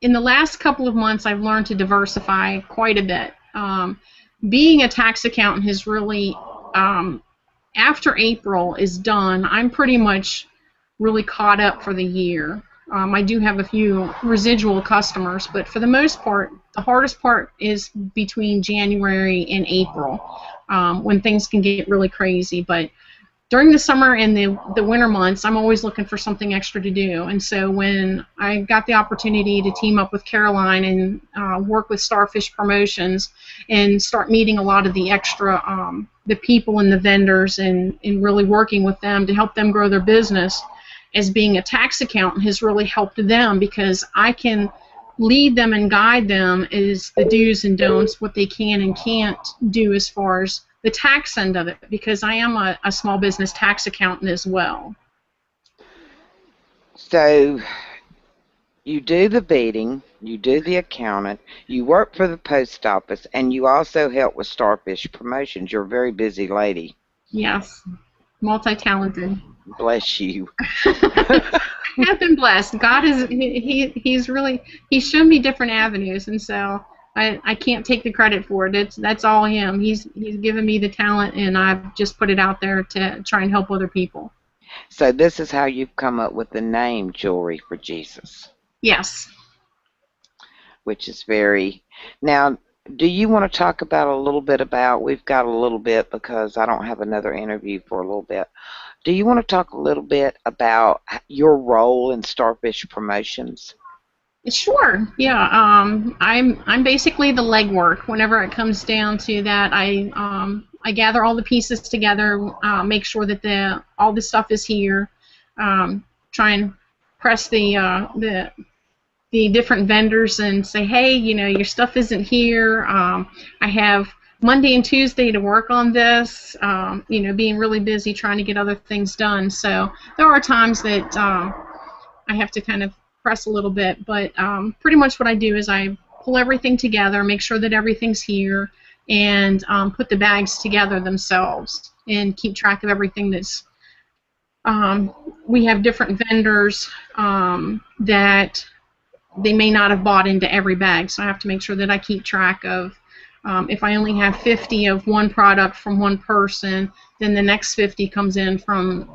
in the last couple of months, I've learned to diversify quite a bit. Being a tax accountant has really, after April is done, I'm pretty much really caught up for the year. I do have a few residual customers, but for the most part, the hardest part is between January and April, when things can get really crazy. But during the summer and the winter months, I'm always looking for something extra to do. And so when I got the opportunity to team up with Caroline and work with Starfish Promotions and start meeting a lot of the extra, the people and the vendors, and really working with them to help them grow their business, as being a tax accountant has really helped them, because I can lead them and guide them as the do's and don'ts, what they can and can't do as far as the tax end of it, because I am a small business tax accountant as well. So you do the beading, you do the accountant, you work for the post office, and you also help with Starfish Promotions. You're a very busy lady. Yes, multi-talented. Bless you. I have been blessed. God is he's shown me different avenues, and so I can't take the credit for it. That's all Him. He's given me the talent, and I've just put it out there to try and help other people. So this is how you've come up with the name Jewelry for Jesus, Yes. which is very. Now, do you want to talk about a little bit about, we've got a little bit because I don't have another interview for a little bit. Do you want to talk a little bit about your role in Starfish Promotions? Sure. Yeah. I'm basically the legwork. Whenever it comes down to that, I gather all the pieces together, make sure that all the stuff is here, try and press the different vendors and say, hey, your stuff isn't here. I have Monday and Tuesday to work on this. Being really busy trying to get other things done. So there are times that I have to kind of press a little bit, but pretty much what I do is I pull everything together, make sure that everything's here, and put the bags together themselves and keep track of everything that's. We have different vendors that they may not have bought into every bag, so I have to make sure that I keep track of if I only have 50 of one product from one person, then the next 50 comes in from,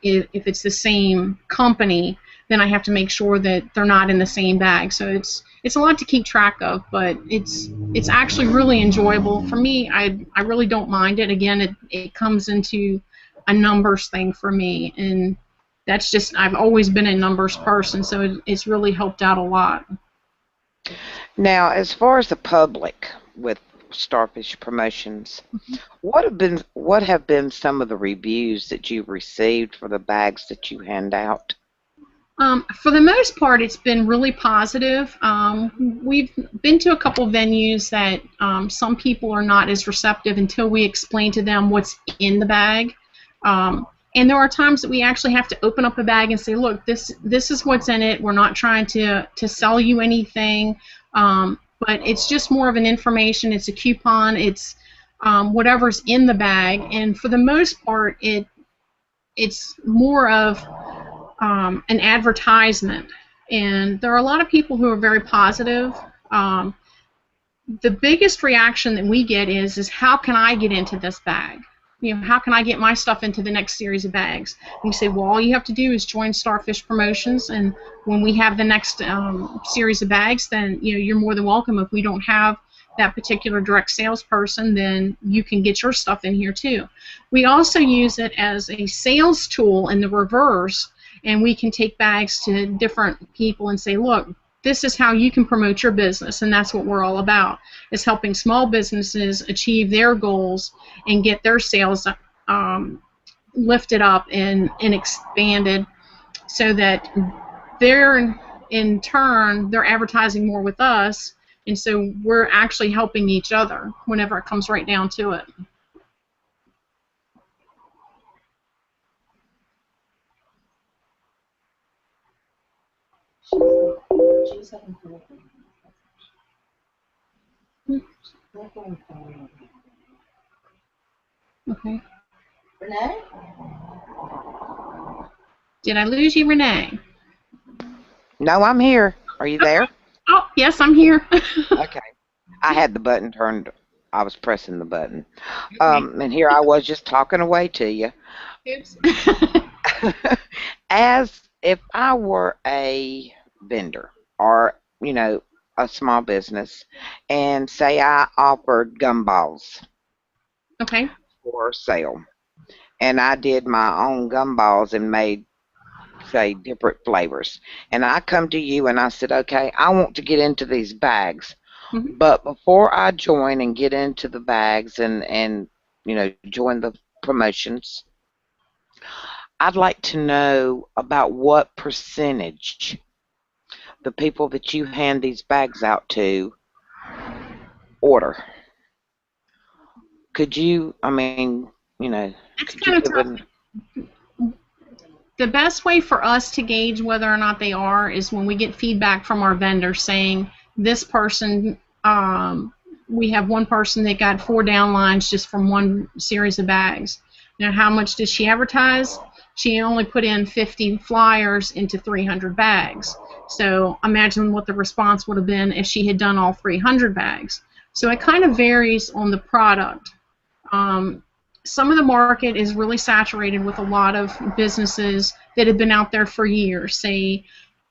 if it's the same company, then I have to make sure that they're not in the same bag. So it's a lot to keep track of, but it's actually really enjoyable. For me, I really don't mind it. Again, it comes into a numbers thing for me, and that's just, I've always been a numbers person, so it's really helped out a lot. Now, as far as the public with Starfish Promotions, what have been some of the reviews that you've received for the bags that you hand out? For the most part, it's been really positive. We've been to a couple venues that some people are not as receptive until we explain to them what's in the bag. And there are times that we actually have to open up a bag and say, look, this is what's in it. We're not trying to sell you anything, but it's just more of an information. It's a coupon. It's whatever's in the bag. And for the most part, it's more of an advertisement. And there are a lot of people who are very positive. The biggest reaction that we get is how can I get into this bag? How can I get my stuff into the next series of bags? And we say, well, all you have to do is join Starfish Promotions, and when we have the next series of bags, then you're more than welcome. If we don't have that particular direct salesperson, then you can get your stuff in here too. We also use it as a sales tool in the reverse, and we can take bags to different people and say, look, this is how you can promote your business, and that's what we're all about, is helping small businesses achieve their goals and get their sales lifted up and expanded, so that in turn, they're advertising more with us, and so we're actually helping each other whenever it comes right down to it. Okay. Renee? Did I lose you, Renee? No, I'm here. Are you there? Oh, yes, I'm here. Okay. I had the button turned. I was pressing the button. And here I was just talking away to you. Oops. As if I were a vendor or, a small business, and say I offered gumballs Okay. for sale, and I did my own gumballs and made, say, different flavors, and I come to you and I said, okay, I want to get into these bags, but before I join and get into the bags and join the promotions, I'd like to know about what percentage the people that you hand these bags out to order. Could you, It's kind of tough. The best way for us to gauge whether or not they are is when we get feedback from our vendors saying, this person, we have one person that got 4 downlines just from one series of bags. Now, how much does she advertise? She only put in 50 flyers into 300 bags. So imagine what the response would have been if she had done all 300 bags. So it kind of varies on the product. some of the market is really saturated with a lot of businesses that have been out there for years, say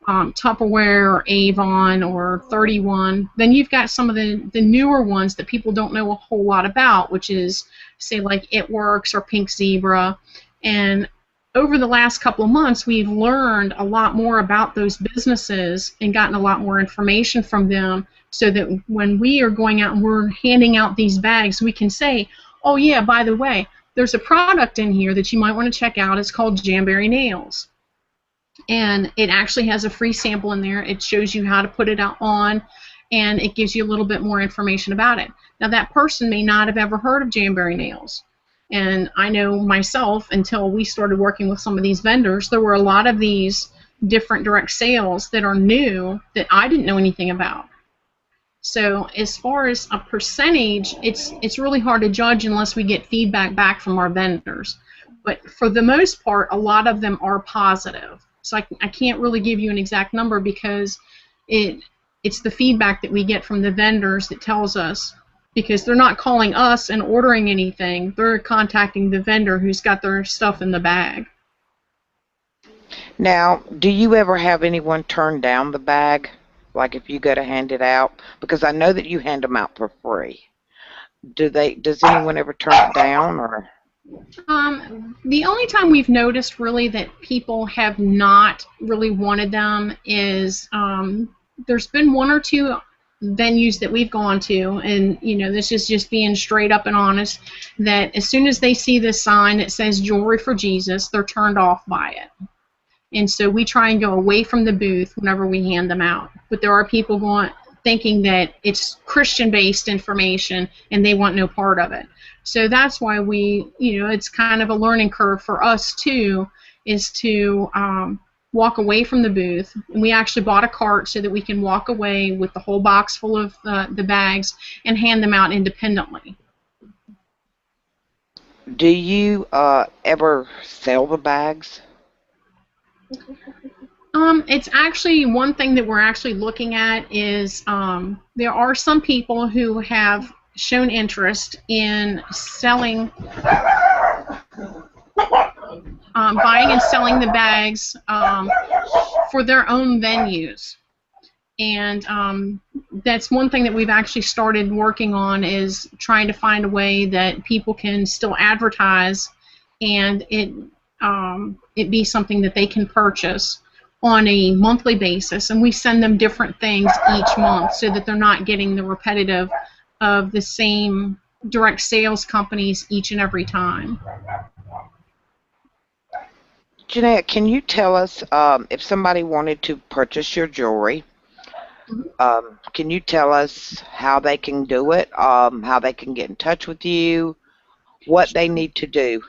Tupperware or Avon or 31. Then you've got some of the newer ones that people don't know a whole lot about, which is, say, like It Works or Pink Zebra. And over the last couple of months, we've learned a lot more about those businesses and gotten a lot more information from them, so that when we are going out and we're handing out these bags, we can say, oh yeah, by the way, there's a product in here that you might want to check out. It's called Jamberry Nails. And it actually has a free sample in there. It shows you how to put it on, and it gives you a little bit more information about it. Now, that person may not have ever heard of Jamberry Nails. And I know myself, until we started working with some of these vendors, there were a lot of these different direct sales that are new that I didn't know anything about. So as far as a percentage, it's really hard to judge unless we get feedback back from our vendors. But for the most part, a lot of them are positive. So I can't really give you an exact number, because it's the feedback that we get from the vendors that tells us, because they're not calling us and ordering anything. They're contacting the vendor who's got their stuff in the bag. Now, do you ever have anyone turn down the bag? Like if you go to hand it out? Because I know that you hand them out for free. Does anyone ever turn it down, or? The only time we've noticed really that people have not really wanted them is there's been one or two venues that we've gone to, and this is just being straight up and honest, that as soon as they see this sign that says Jewelry for Jesus, they're turned off by it. And so we try and go away from the booth whenever we hand them out. But there are people thinking that it's Christian-based information and they want no part of it. So that's why it's kind of a learning curve for us too, is to walk away from the booth. And we actually bought a cart so that we can walk away with the whole box full of the bags and hand them out independently. Do you ever sell the bags? It's actually one thing that we're actually looking at is there are some people who have shown interest in selling, buying and selling the bags for their own venues. And that's one thing that we've actually started working on, is trying to find a way that people can still advertise and it be something that they can purchase on a monthly basis, and we send them different things each month so that they're not getting the repetitive of the same direct sales companies each and every time. Jeannette, can you tell us if somebody wanted to purchase your jewelry, can you tell us how they can do it, how they can get in touch with you, what they need to do?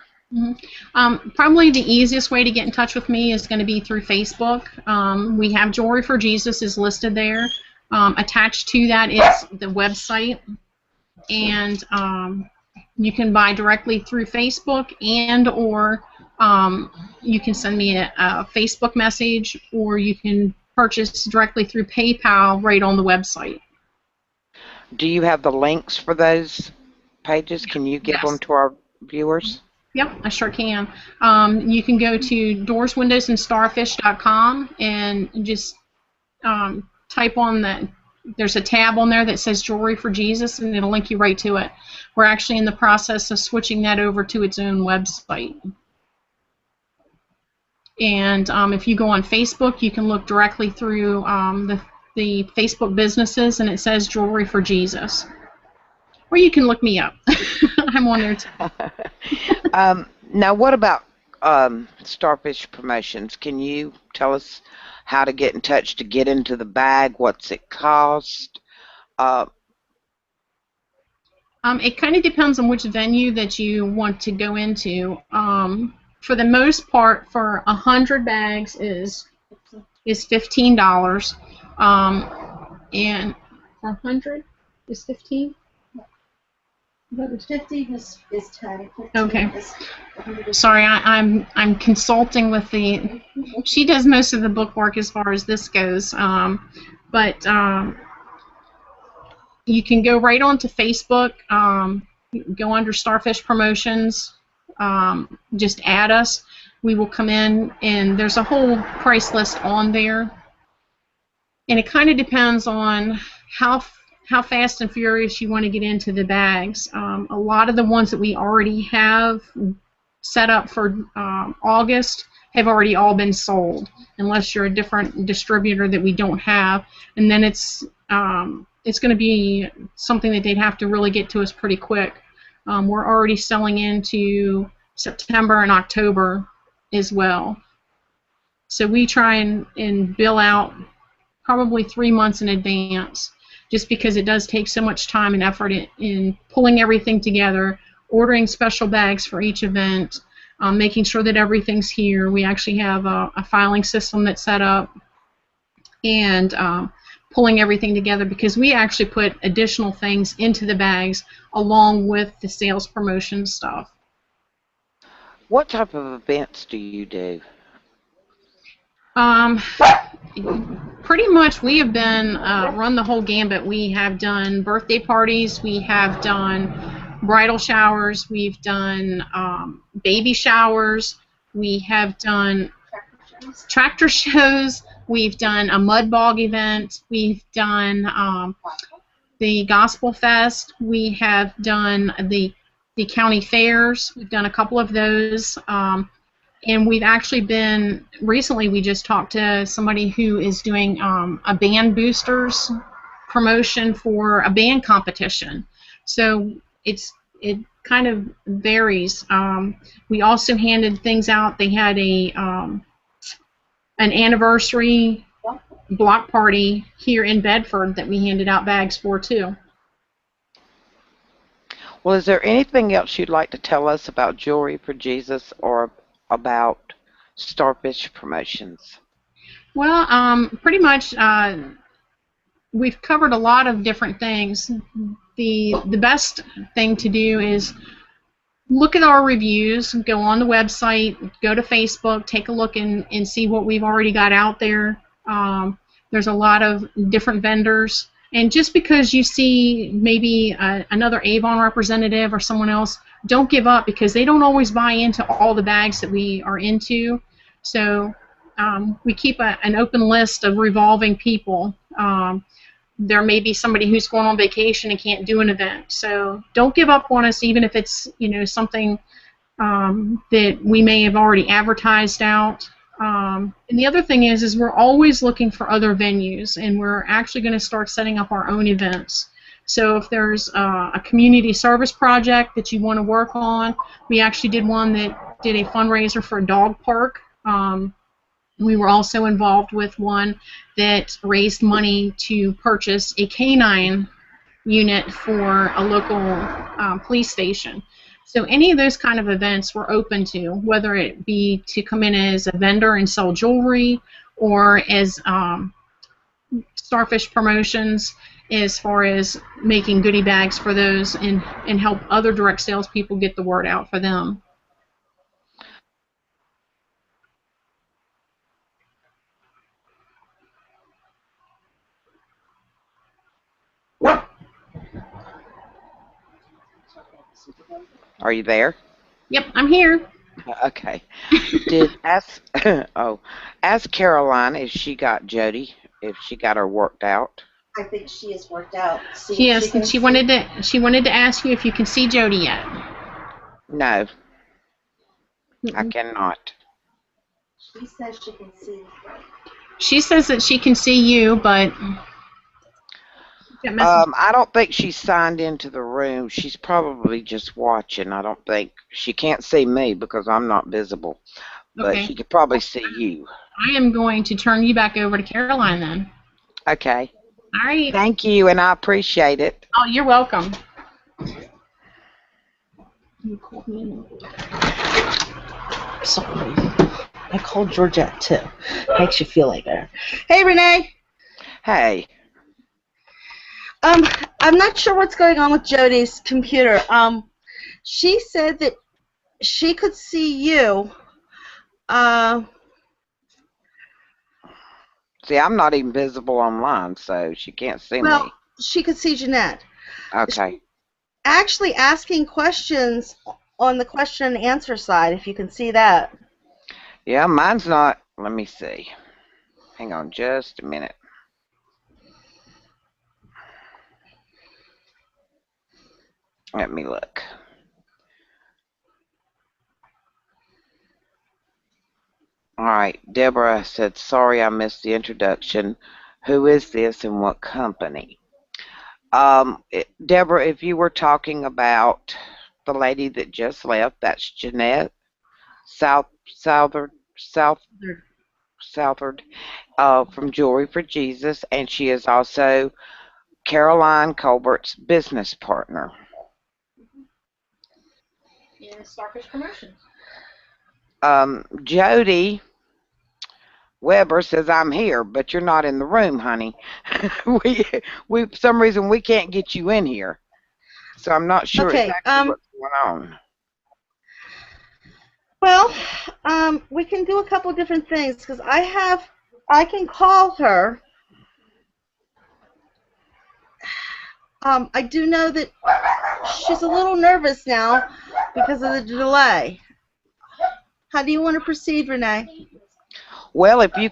Probably the easiest way to get in touch with me is going to be through Facebook. We have Jewelry for Jesus is listed there. Attached to that is the website, and you can buy directly through Facebook, and or you can send me a Facebook message, or you can purchase directly through PayPal right on the website. Do you have the links for those pages? Can you give them to our viewers? Yep, I sure can. You can go to doorswindowsandstarfish.com and just type on there's a tab on there that says Jewelry for Jesus, and it'll link you right to it. We're actually in the process of switching that over to its own website. And if you go on Facebook, you can look directly through the Facebook businesses, and it says Jewelry for Jesus. Or you can look me up. I'm on there too. Now, what about Starfish Promotions? Can you tell us how to get in touch to get into the bag? What's it cost? It kind of depends on which venue that you want to go into. For the most part, for 100 bags is $15, and for 100 is 15. 15 is 10. Okay. Sorry, I'm consulting with the. She does most of the bookwork as far as this goes, but you can go right onto Facebook. Go under Starfish Promotions, just add us. We will come in, and there's a whole price list on there. And it kind of depends on how fast and furious you want to get into the bags. A lot of the ones that we already have set up for August have already all been sold, unless you're a different distributor that we don't have. And then it's going to be something that they'd have to really get to us pretty quick. We're already selling into September and October as well. So we try and bill out probably 3 months in advance, just because it does take so much time and effort in pulling everything together, ordering special bags for each event, making sure that everything's here. We actually have a filing system that's set up, and pulling everything together, because we actually put additional things into the bags along with the sales promotion stuff. What type of events do you do? Pretty much we have been run the whole gambit. We have done birthday parties, we have done bridal showers, we've done baby showers, we have done tractor shows, we've done a mud bog event, we've done the Gospel Fest, we have done the county fairs, we've done a couple of those. And we've actually been, recently we just talked to somebody who is doing a band boosters promotion for a band competition. So it kind of varies. We also handed things out. They had an anniversary block party here in Bedford that we handed out bags for too. Well, is there anything else you'd like to tell us about Jewelry for Jesus or about Starfish Promotions? Well, pretty much we've covered a lot of different things. The best thing to do is look at our reviews, go on the website, go to Facebook, take a look and see what we've already got out there. There's a lot of different vendors. And just because you see maybe another Avon representative or someone else, don't give up, because they don't always buy into all the bags that we are into. So we keep an open list of revolving people. There may be somebody who's going on vacation and can't do an event. So don't give up on us, even if it's something that we may have already advertised out. And the other thing is we're always looking for other venues, and we're actually going to start setting up our own events. So if there's a community service project that you want to work on, we actually did one that did a fundraiser for a dog park. We were also involved with one that raised money to purchase a canine unit for a local police station. So any of those kind of events we're open to, whether it be to come in as a vendor and sell jewelry, or as Starfish Promotions, as far as making goodie bags for those and help other direct sales people get the word out for them. Are you there? Yep, I'm here. Okay. Ask Caroline if she got Jodi, if she got her worked out. I think she is worked out. Yes, she wanted to ask you if you can see Jodi yet. No, I cannot. She says she can see. She says that she can see you, but I don't think she's signed into the room. She's probably just watching. I don't think she can't see me because I'm not visible, but okay. She could probably see you. I am going to turn you back over to Caroline then. Okay. All right. Thank you, and I appreciate it. Oh, you're welcome. Sorry. I called Georgette too. Makes you feel like her. Hey, Renee. Hey. I'm not sure what's going on with Jodi's computer. She said that she could see you. See, I'm not even visible online, so she can't see me. She could see Jeannette. Okay. Actually asking questions on the question and answer side, if you can see that. Yeah, mine's not. Let me see. Hang on just a minute. Let me look. All right, Deborah said, sorry I missed the introduction. Who is this and what company? Deborah, if you were talking about the lady that just left, that's Jeannette, South Southard, from Jewelry for Jesus, and she is also Caroline Colbert's business partner. In Starfish Promotions. Jodi Weber says, I'm here, but you're not in the room, honey. we for some reason we can't get you in here. So I'm not sure Okay. exactly what's going on. Well, we can do a couple different things because I can call her. I do know that she's a little nervous now because of the delay. How do you want to proceed, Renee? Well, if you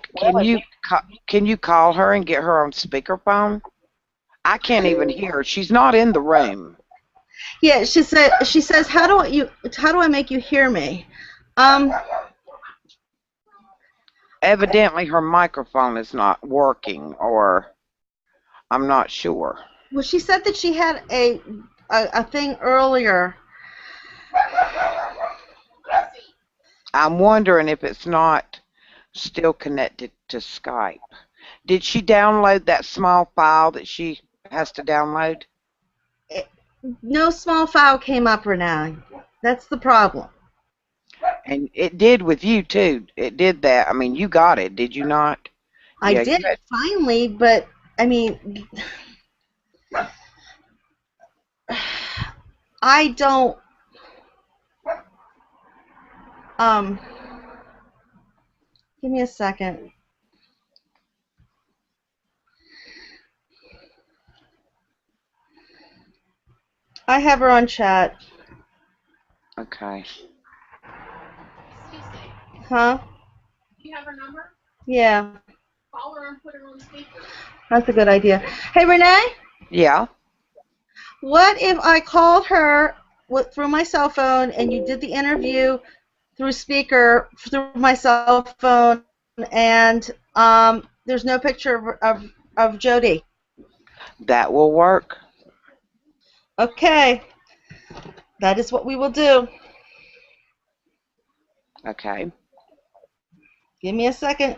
can you call her and get her on speakerphone? I can't even hear her. She's not in the room. Yeah, she says how do I make you hear me? Evidently her microphone is not working, or I'm not sure. Well, she said that she had a thing earlier. I'm wondering if it's not still connected to Skype. Did she download that small file that she has to download? No small file came up, Renee. That's the problem. And it did with you too. It did that. I mean, you got it, did you not? I Yeah, did you had, finally, but I mean, I don't. Give me a second. I have her on chat. okay. Huh? Do you have her number? Yeah. Call her and put her on speaker. That's a good idea. Hey, Renee? Yeah. What if I called her through my cell phone and you did the interview through speaker through my cell phone and there's no picture of Jodi? That will work. Okay. That is what we will do. Okay. Give me a second.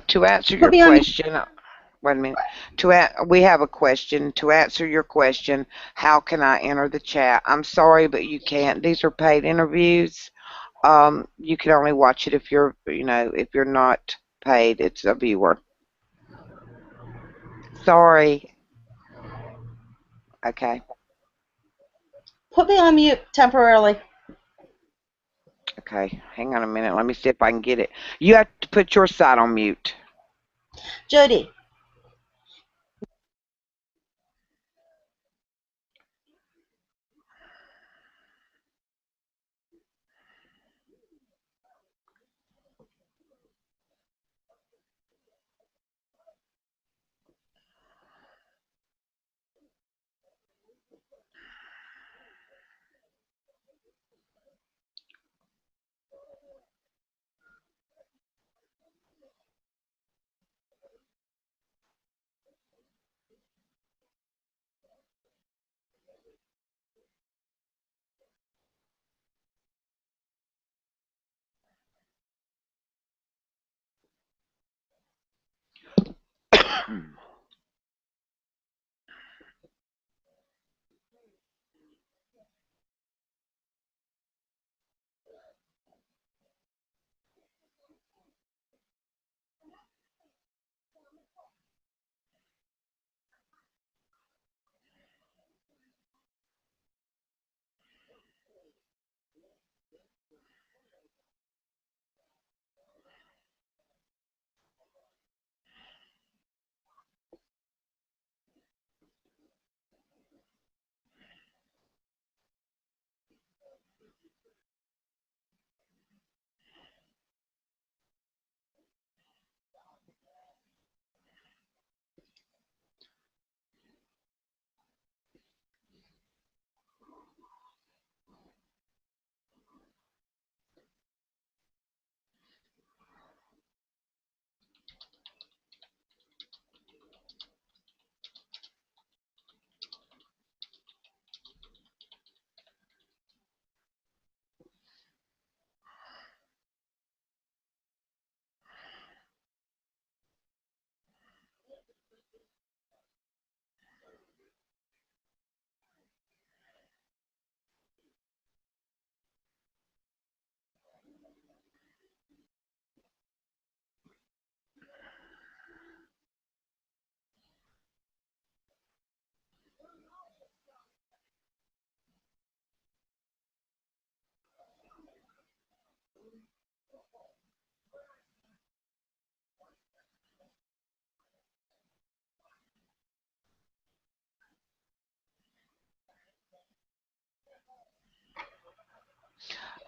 To answer Put your me on mute. question, wait a minute. We have a question. To answer your question, how can I enter the chat? I'm sorry, but you can't. These are paid interviews. You can only watch it if if you're not paid. It's a viewer. Sorry. Okay. Put me on mute temporarily. Okay. Hang on a minute. Let me see if I can get it. You have to put your side on mute. Jodi.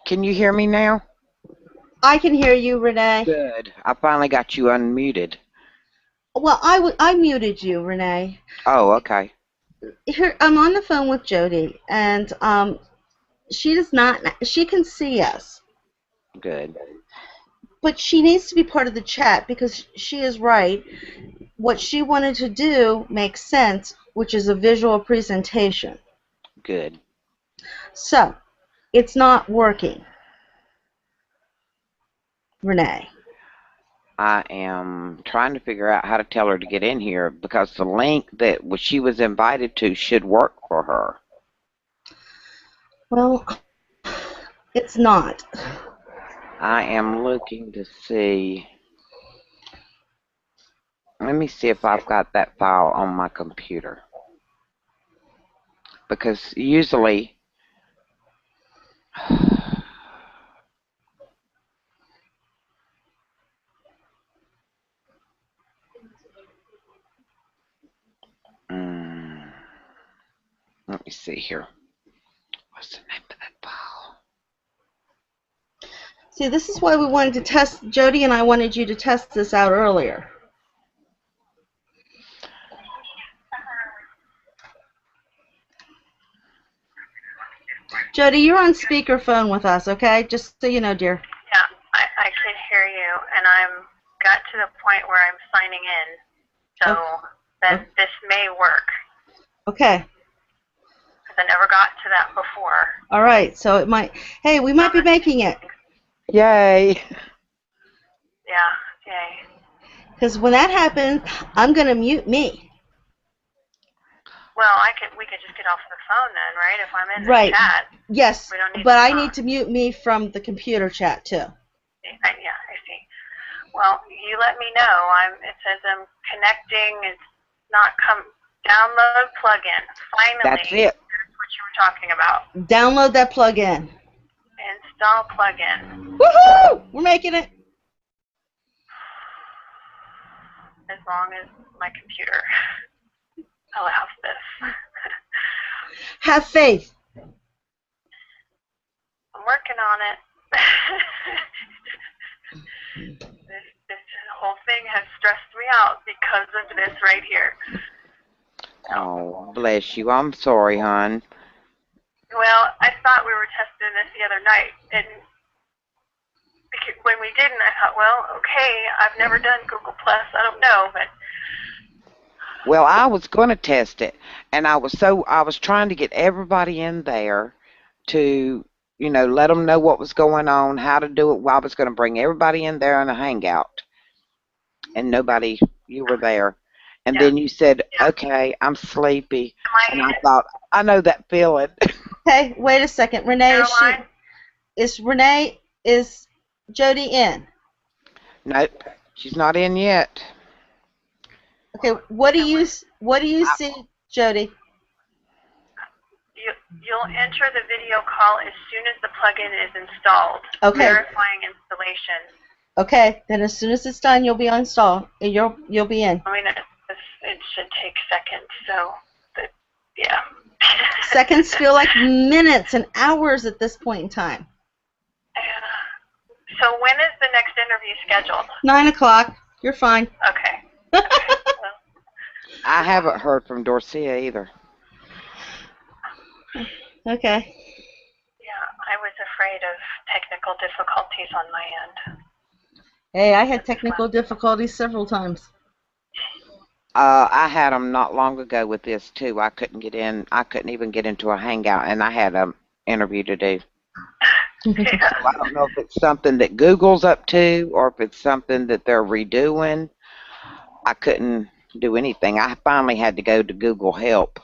Can you hear me now? I can hear you, Renee. Good. I finally got you unmuted. Well, I muted you, Renee. Oh, okay. Here, I'm on the phone with Jodi, and she does not. She can see us, Good. but she needs to be part of the chat because she is right. What she wanted to do makes sense, which is a visual presentation. Good. So, it's not working, Renee. I am trying to figure out how to tell her to get in here because the link that she was invited to should work for her. Well, it's not. I am looking to see. Let me see if I've got that file on my computer. Because usually let me see here. What's the name of that file? See, this is why we wanted to test. Jodi and I wanted you to test this out earlier. Jodi, you're on speakerphone with us, okay? Just so you know, dear. Yeah, I can hear you, and I'm got to the point where I'm signing in, so that this may work. Okay. Because I never got to that before. All right, so it might. Hey, we might be making it. Yay! Yeah, yay. Because when that happens, I'm gonna mute me. Well, we could just get off the phone then, right? If I'm in the Right. chat. Yes, We don't need but to I talk. need to mute me from the computer chat too. Yeah, I see. Well, you let me know. It says I'm connecting. It's not come. Download plugin. Finally. That's it. That's what you were talking about. Download that plugin. Install plugin. Woohoo! We're making it. As long as my computer allows this. Have faith. I'm working on it. This whole thing has stressed me out because of this right here. Oh, bless you. I'm sorry, hon. Well, I thought we were testing this the other night, and when we didn't, I thought, well, okay, I've never done Google Plus. I don't know, but. Well, I was going to test it, and I was trying to get everybody in there to, let them know what was going on, how to do it. Well, I was going to bring everybody in there in a hangout, and nobody, you were there. And then you said, okay, I'm sleepy, and I thought, I know that feeling. Okay, wait a second. Renee, is Jodi in? Nope, she's not in yet. Okay, what do you see, Jodi? You'll enter the video call as soon as the plugin is installed. Okay. Verifying installation. Okay, then as soon as it's done, you'll be installed. You'll be in. I mean, it should take seconds, so yeah. Seconds feel like minutes and hours at this point in time. So when is the next interview scheduled? 9 o'clock. You're fine. Okay. Well, I haven't heard from Dorcia either. Okay. yeah, I was afraid of technical difficulties on my end. Hey, I had technical difficulties several times. I had them not long ago with this too. I couldn't get in. I couldn't even get into a hangout, and I had an interview to do. Yeah. So I don't know if it's something that Google's up to or if it's something that they're redoing. I couldn't do anything. I finally had to go to Google Help,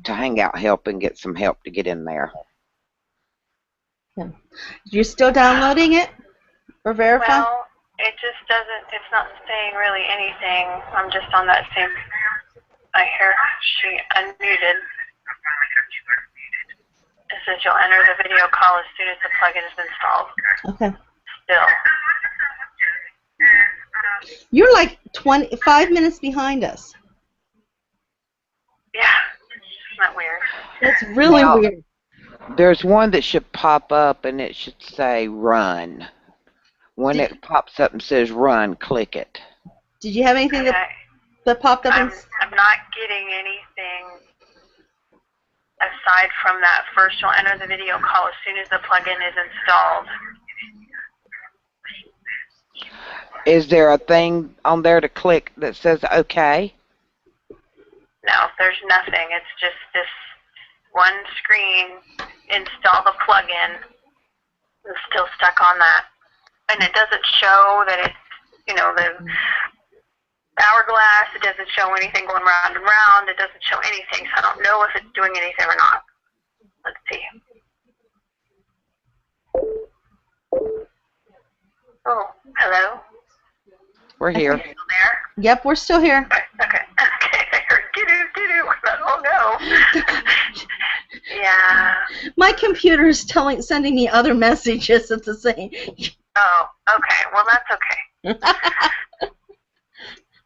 to Hangout Help, and get some help to get in there. Yeah. You're still downloading it or verifying? Well, it just doesn't, it's not saying really anything. I'm just on that same, I hear she unmuted. It says you'll enter the video call as soon as the plugin is installed. Okay. Still. You're like 5 minutes behind us. Yeah. Isn't that weird? That's really weird. There's one that should pop up and it should say run. When Did, it pops up and says run, click it. did you have anything that popped up? I'm not getting anything aside from that first you'll enter the video call as soon as the plugin is installed. Is there a thing on there to click that says okay? No, there's nothing. It's just this one screen, install the plugin. I'm still stuck on that. And it doesn't show that it's, you know, the hourglass. It doesn't show anything going round and round. It doesn't show anything, so I don't know if it's doing anything or not. Let's see. Oh, hello? We're here. Are you still there? Yep, we're still here. Okay. I heard doo-doo, doo-doo. Oh, no. Yeah. My computer is sending me other messages at the same. Oh, okay. Well, that's okay.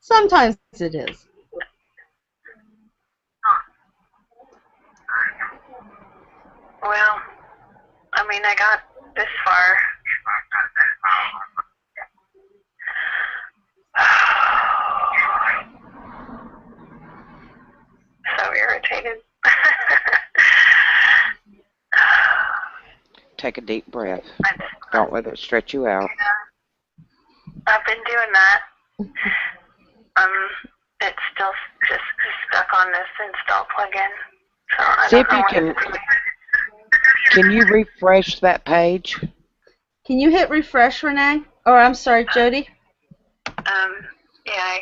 Sometimes it is. Well, I mean, I got this far. So irritated. Take a deep breath. Don't let it stretch you out. I've been doing that. It's still just stuck on this install plugin. So I See if don't you know can you refresh that page? Can you hit refresh, Renee? Or I'm sorry, Jodi? Yeah,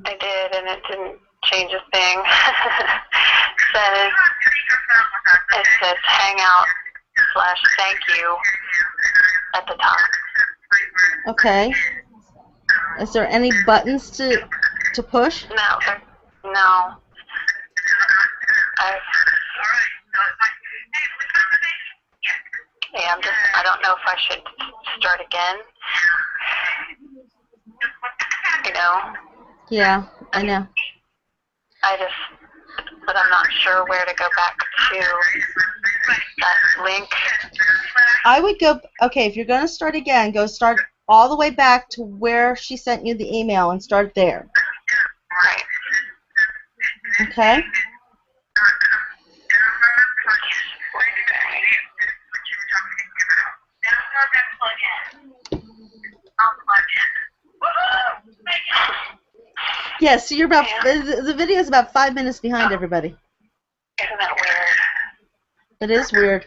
I did, and it didn't change a thing. It says Hangout/thank you at the top. Okay. Is there any buttons to push? No. Yeah, I don't know if I should start again. You know? Yeah, I know. But I'm not sure where to go back to that link. I would go, okay, if you're going to start again, go start all the way back to where she sent you the email and start there. Right. Okay? Yeah, so you're about, the video is about 5 minutes behind everybody. Isn't that weird? It is weird.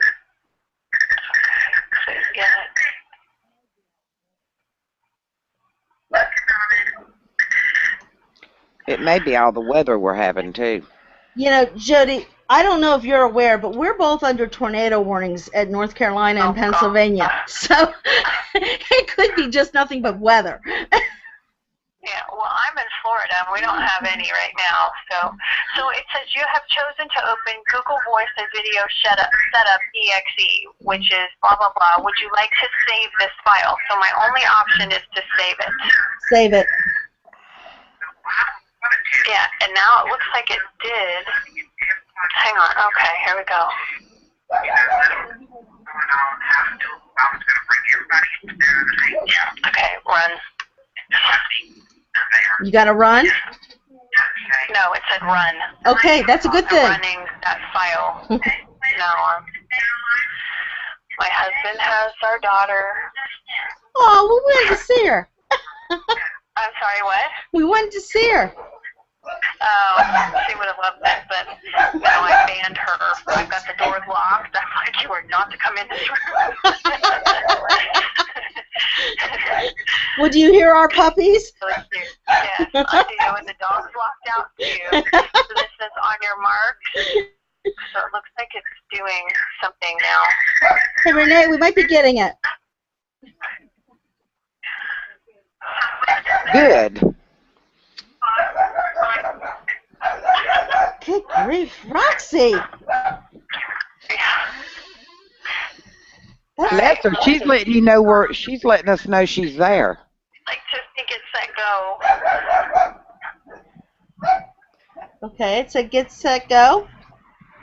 It may be all the weather we're having too. You know, Jodi, I don't know if you're aware, but we're both under tornado warnings at North Carolina and Pennsylvania. So it could be just nothing but weather. Yeah, well, I'm in Florida, and we don't have any right now. So it says you have chosen to open Google Voice and Video Setup EXE, which is blah, blah, blah. Would you like to save this file? So my only option is to save it. Save it. Yeah, and now it looks like it did. Hang on. Okay, here we go. Okay, run. You got to run? No, it said run. Okay, that's a good thing. I'm running that file. No, my husband has our daughter. Oh, we wanted to see her. I'm sorry, what? We wanted to see her. Oh, she would have loved that, but no, I banned her. I've got the doors locked. I'm like, you are not to come in this room. Well, do you hear our puppies? Yes, I do, and the dog's locked out too. So this is on your mark. So it looks like it's doing something now. Hey, Renee, we might be getting it. Good. Good grief, Roxy. That's her. She's letting you know where. She's letting us know she's there. Like just get set go. Okay, it said get set go.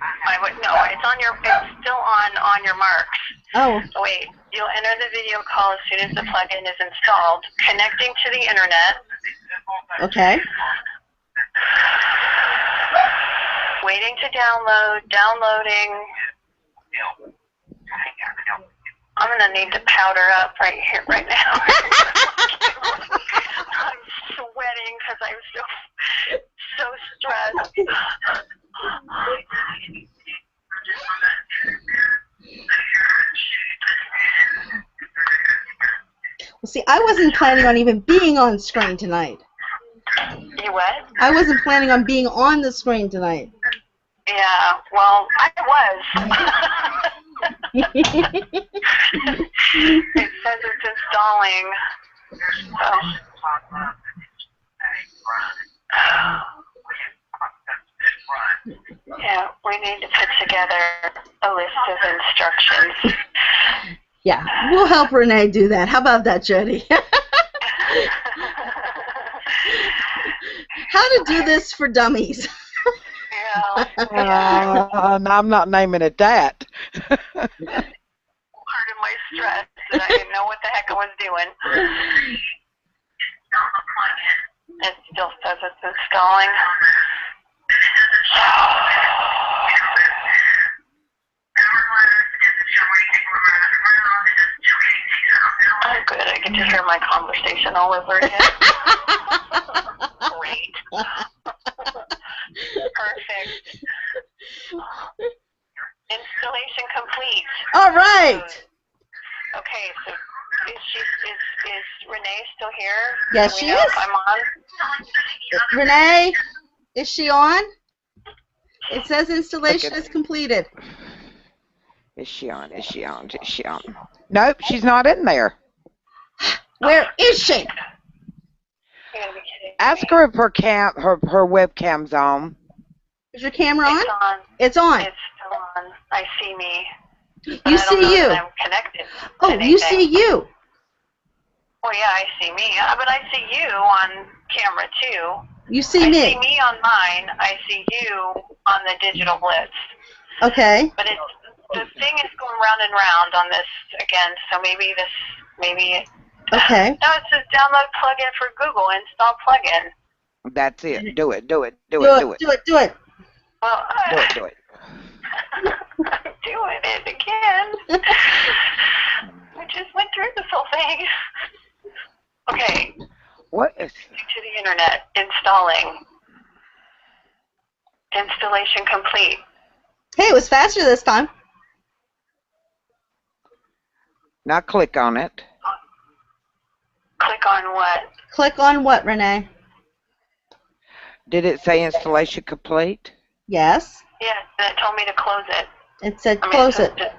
I but no, it's on your. It's still on your marks. Oh. Wait, you'll enter the video call as soon as the plugin is installed. Connecting to the internet. Okay. Waiting to download. Downloading. I'm gonna need to powder up right here, right now. I'm sweating because I'm so stressed. Well, see, I wasn't planning on even being on screen tonight. You what? I wasn't planning on being on the screen tonight. Yeah, well, I was. It says it's installing. So. Yeah, we need to put together a list of instructions. Yeah, we'll help Renee do that. How about that, Jodi? How to do this for dummies. Yeah. I'm not naming it that. Part of my stress that I didn't know what the heck I was doing. It still says it's installing. Oh, good. I get to hear my conversation all over again. Great. Perfect. Installation complete. All right. Okay, so is Renee still here? Yes, Do she we know is. if I'm on? Renee, is she on? It says installation is completed. Is she on? Is she on? Is she on? Nope, she's not in there. Where is she? You gotta be kidding Ask me. her if her webcam's on. Is your camera on? It's on. It's on. It's still on. I see me. But You I don't know see you. that I'm connected. Oh, to you see anything. you. Well, yeah, I see me. But I see you on camera too. You see I me. see me on mine. I see you on the digital Blitz. Okay. But the thing is going round and round on this again. So maybe. Okay. No, it says download plugin for Google. Install plugin. That's it. Do it. Do it. Do Do it. it. Do it. Do it. Do it. Well, Do it. Do it. I'm doing it again. I just went through this whole thing. Okay. What is? To the internet. Installing. Installation complete. Hey, it was faster this time. Now click on it. Click on what? Click on what, Renee? Did it say installation complete? Yes. Yeah, and it told me to close it. It said I mean, close says it. to-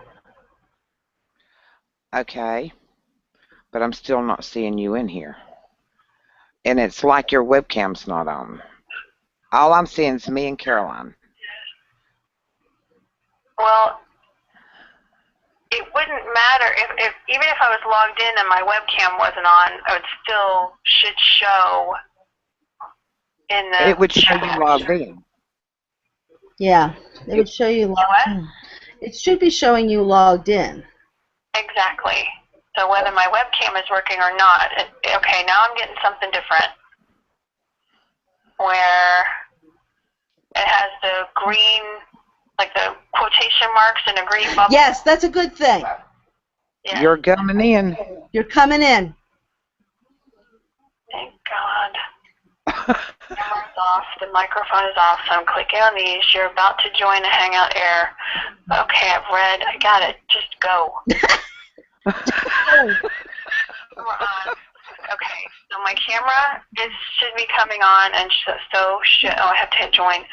Okay. But I'm still not seeing you in here. And it's like your webcam's not on. All I'm seeing is me and Caroline. Well, it wouldn't matter if even if I was logged in and my webcam wasn't on, I would still should show in the It would show chat. you logged in. Yeah. It would show you What? logged in. It should be showing you logged in. Exactly. So whether my webcam is working or not, okay, now I'm getting something different. Where it has the green, like the quotation marks and a green bubble. Yes, that's a good thing. Yeah. You're coming in. You're coming in. Thank God. Camera's off, the microphone is off, so I'm clicking on these. You're about to join a Hangout Air. Okay, I've read. I got it. Just go. We're on. Okay, so my camera should be coming on, and so should. Oh, I have to hit join.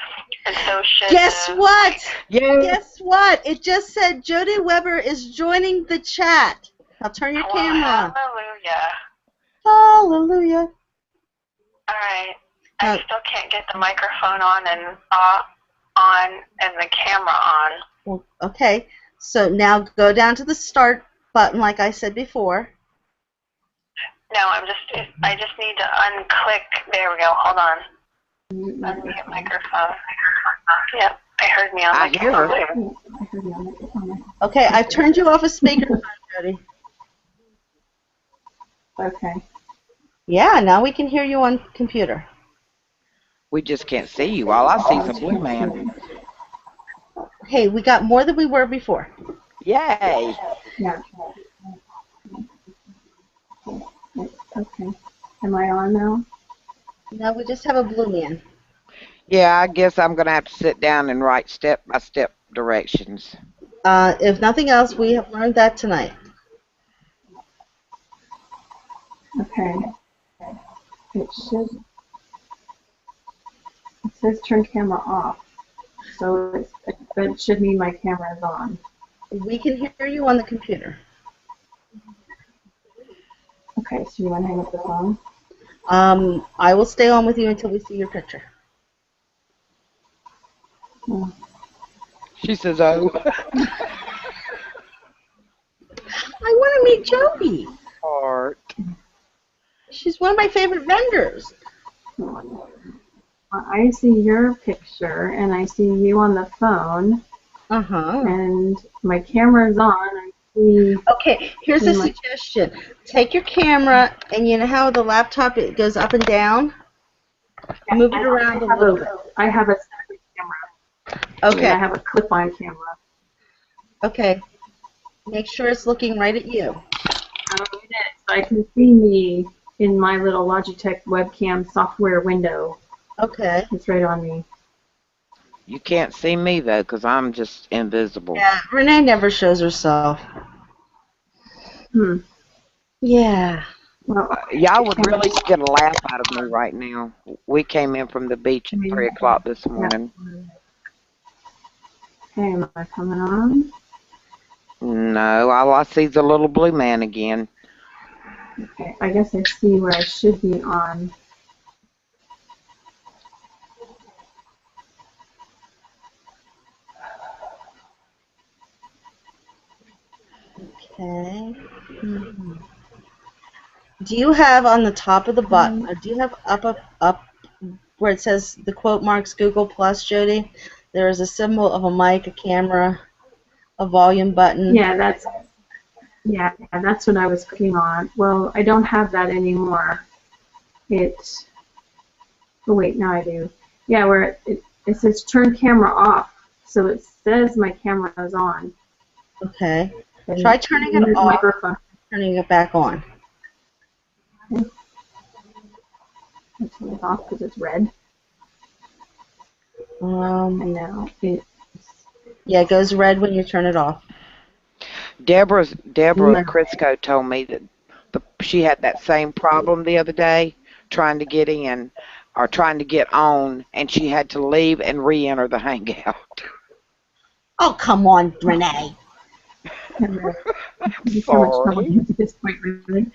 And so should. Guess what? Yeah. Guess what? It just said Jodi Weber is joining the chat. Now turn your Well, camera on. hallelujah. Hallelujah. All right. No. I still can't get the microphone on and the camera on. Well, okay. So now go down to the start button, like I said before. No, I just need to unclick. There we go. Hold on. Unmute microphone. Yep. I heard me on I my hear her. computer. Okay, I've turned you off a speaker, Jodi. Okay. Yeah, now we can hear you on computer. We just can't see you. All I see is a blue man. Hey, we got more than we were before. Yay! Yeah. Okay. Am I on now? Now we just have a blue man. Yeah, I guess I'm going to have to sit down and write step-by-step directions. If nothing else, we have learned that tonight. Okay. It should. It says turn camera off, so it should mean my camera is on. We can hear you on the computer. Okay, so you want to hang up the phone? I will stay on with you until we see your picture. Oh. She says, oh. I want to meet Jodi. Heart. She's one of my favorite vendors. I see your picture, and I see you on the phone, Uh-huh. and my camera's on. I see. Okay, here's a suggestion. Take your camera, and you know how the laptop, it goes up and down? Move it around a little bit. I have a separate camera. Okay. I have a clip-on camera. Okay. Make sure it's looking right at you. I can see me in my little Logitech webcam software window. Okay. It's right on me. You can't see me, though, because I'm just invisible. Yeah, Renee never shows herself. Yeah. Well, Y'all would really get a laugh out of me right now. We came in from the beach at 3 o'clock this morning. Okay, am I coming on? No, all I see is a little blue man again. Okay, I guess I see where I should be on. Okay. Do you have on the top of the button, or do you have up where it says the quote marks Google Plus, Jodi? There is a symbol of a mic, a camera, a volume button. Yeah, that's what I was clicking on. Well, I don't have that anymore. Oh wait, now I do. Yeah, where it says turn camera off. So it says my camera is on. Okay. Try turning it off, microphone. turning it back on. Okay. I'll turn it off because it's red. And now yeah, it goes red when you turn it off. Deborah Crisco told me that she had that same problem the other day, trying to get in or trying to get on, and she had to leave and re-enter the Hangout. Oh, come on, Renee. Sorry. At this point, really.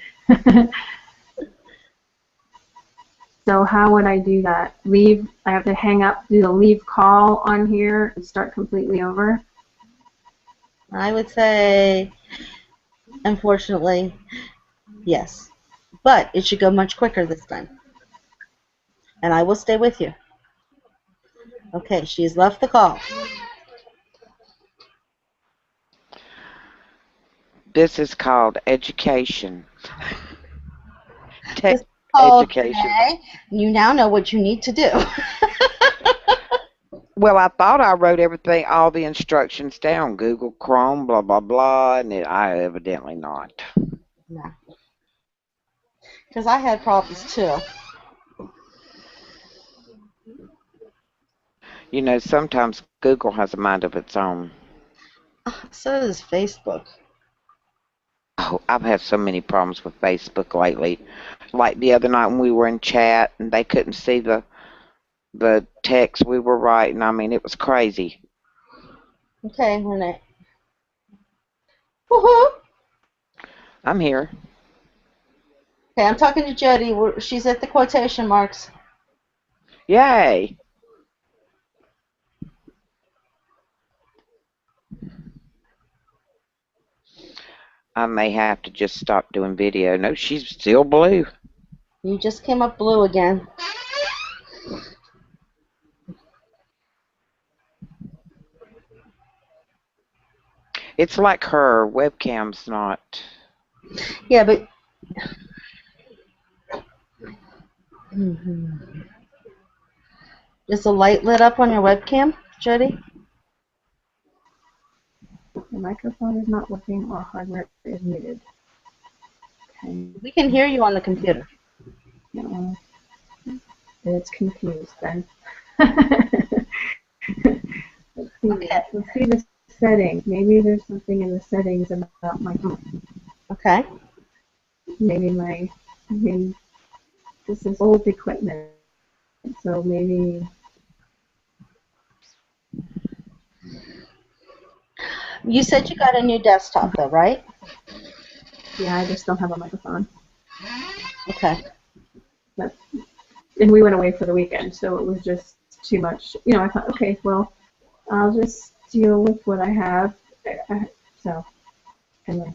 So how would I do that? Leave? I have to hang up, do the leave call on here, and start completely over? I would say, unfortunately, yes. But it should go much quicker this time. And I will stay with you. Okay, she's left the call. This is called education. This is called Education. Renee. You now know what you need to do. Well, I thought I wrote all the instructions down. Google Chrome, blah, blah, blah, and I evidently not. No. Because I had problems too. You know, sometimes Google has a mind of its own. So does Facebook. Oh, I've had so many problems with Facebook lately. Like the other night when we were in chat and they couldn't see the text we were writing. I mean, it was crazy. Okay, Renee. Woohoo! I'm here. Okay, I'm talking to Jodi. She's at the quotation marks. Yay! I may have to just stop doing video. No, she's still blue. You just came up blue again. It's like her webcam's not. Yeah, but Mhm. Is the light lit up on your webcam, Jodi? The microphone is not working or hardware is muted. Okay. We can hear you on the computer. No. It's confused then. Let's see. Okay. Let's see the settings. Maybe there's something in the settings about my phone. Okay. Maybe this is old equipment. So maybe You said you got a new desktop, though, right? yeah, I just don't have a microphone. Okay. And we went away for the weekend, so it was just too much. You know, I thought, okay, well, I'll just deal with what I have. So, anyway.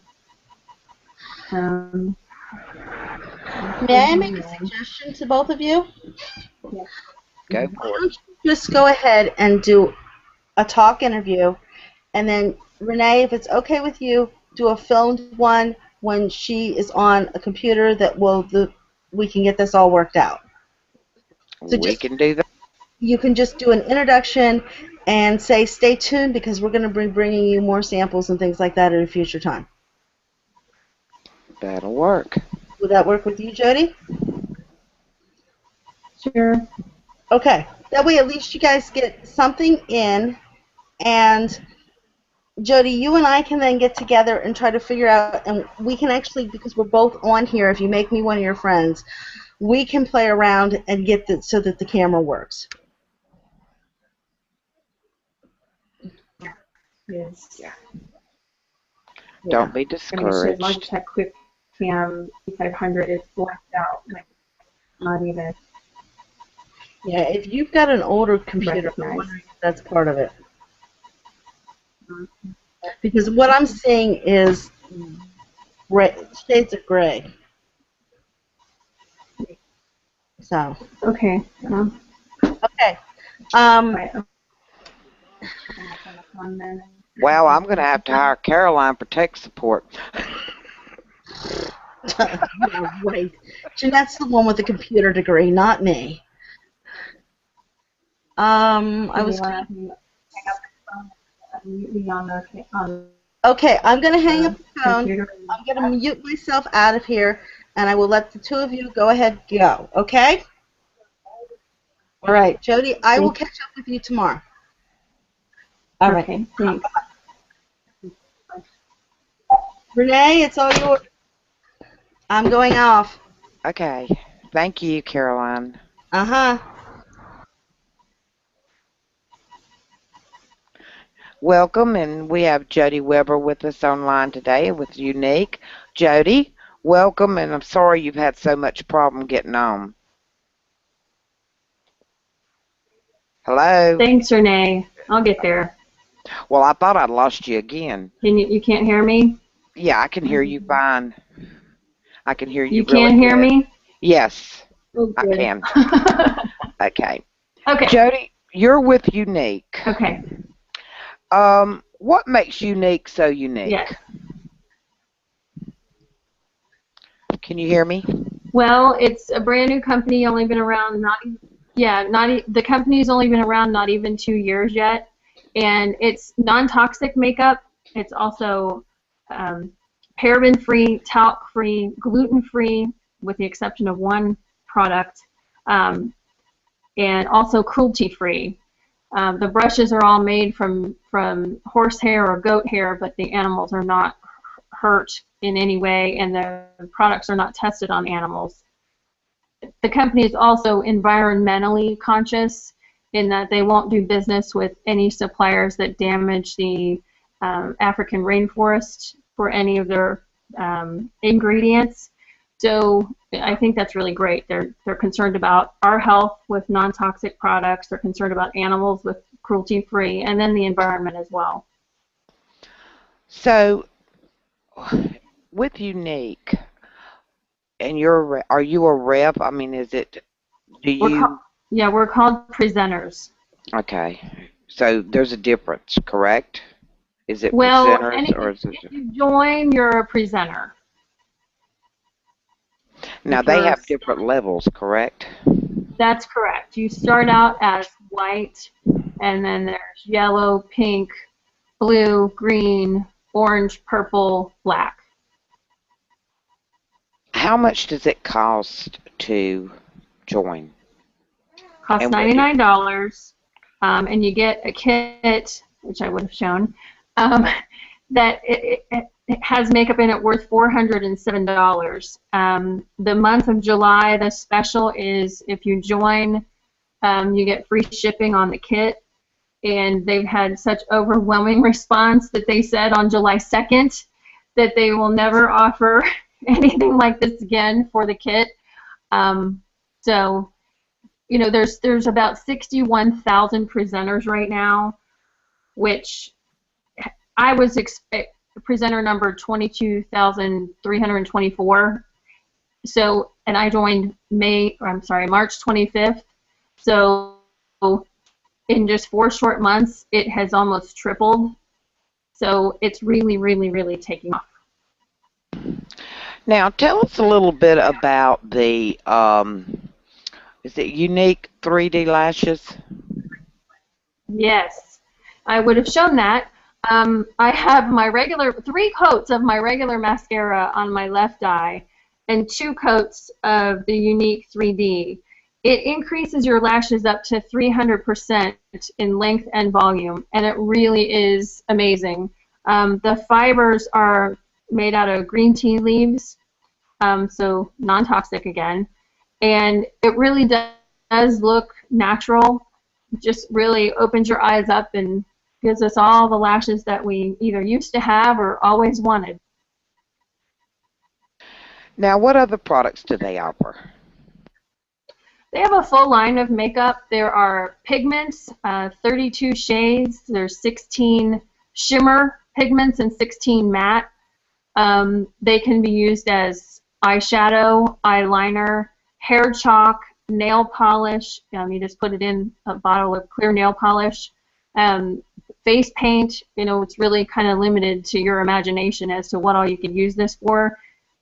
May I make a suggestion to both of you? Yeah. Go Why for it. don't you just go ahead and do a talk interview, and then Renee, if it's okay with you, do a filmed one when she is on a computer that we can get this all worked out. So We can do that. You can just do an introduction and say stay tuned because we're going to be bringing you more samples and things like that at a future time. That'll work. Would that work with you, Jodi? Sure. Okay. That way at least you guys get something in, and Jodi, you and I can then get together and try to figure out, and we can actually, because we're both on here, if you make me one of your friends, we can play around and get it so that the camera works. Yes. Yeah. Yeah. Don't be I mean, shit, discouraged. Logitech Quick Cam 500 is blacked out. Like, not even Yeah, if you've got an older computer, I'm recognized. wondering if that's part of it. Because what I'm seeing is shades of gray. So, Okay. okay. Right. Well, I'm going to have to hire Caroline for tech support. Yeah, right. Jeanette's the one with the computer degree, not me. I was. Okay, I'm going to hang up the phone. I'm going to mute myself out of here, and I will let the two of you go ahead go, okay? All right, Jodi, I will catch up with you tomorrow. All right. Okay, thanks. Renee, it's all yours. I'm going off. Okay. Thank you, Caroline. Uh-huh. Welcome, and we have Jodi Weber with us online today with Younque. Jodi, welcome, and I'm sorry you've had so much problem getting on. Hello? Thanks, Renee. I'll get there. Well, I thought I'd lost you again. You can't hear me? Yeah, I can hear you fine. I can hear you You really can hear good. me? Yes, Oh, I good. can. Okay. Okay. Jodi, you're with Younque. Okay. What makes Younque so unique? Yes. Can you hear me? Well, it's a brand new company, only been around the company's only been around not even 2 years yet, and it's non-toxic makeup. It's also paraben-free, talc-free, gluten-free, with the exception of one product, and also cruelty-free. The brushes are all made from horsehair or goat hair, but the animals are not hurt in any way, and the products are not tested on animals. The company is also environmentally conscious in that they won't do business with any suppliers that damage the African rainforest for any of their ingredients. So I think that's really great. They're concerned about our health with non-toxic products. They're concerned about animals with cruelty-free, and then the environment as well. So, with Younque, and are you a rep? I mean, We're called presenters. Okay. So there's a difference, correct? Is it Well, presenters or is it? if you join, you're a presenter. Now If they you're, have different levels, correct? that's correct. You start out as white, and then there's yellow, pink, blue, green, orange, purple, black. How much does it cost to join? Costs And what do $99, and you get a kit, which I would have shown, that it has makeup in it worth $407. The month of July, the special is if you join, you get free shipping on the kit, and they've had such overwhelming response that they said on July 2nd that they will never offer anything like this again for the kit. So, you know, there's about 61,000 presenters right now, which I was presenter number 22,324. So, and I joined March 25th. So, in just 4 short months, it has almost tripled. So, it's really, really, really taking off. Now tell us a little bit about the is it Younque 3D lashes? Yes, I would have shown that. I have my regular 3 coats of my regular mascara on my left eye and 2 coats of the Younque 3D. It increases your lashes up to 300% in length and volume, and it really is amazing. The fibers are made out of green tea leaves, so non-toxic again, and it really does look natural. Just really opens your eyes up and gives us all the lashes that we either used to have or always wanted. Now what other products do they offer? They have a full line of makeup. There are pigments, 32 shades. There's 16 shimmer pigments and 16 matte. They can be used as eyeshadow, eyeliner, hair chalk, nail polish. You just put it in a bottle of clear nail polish. Face paint, you know, it's really kind of limited to your imagination as to what all you can use this for.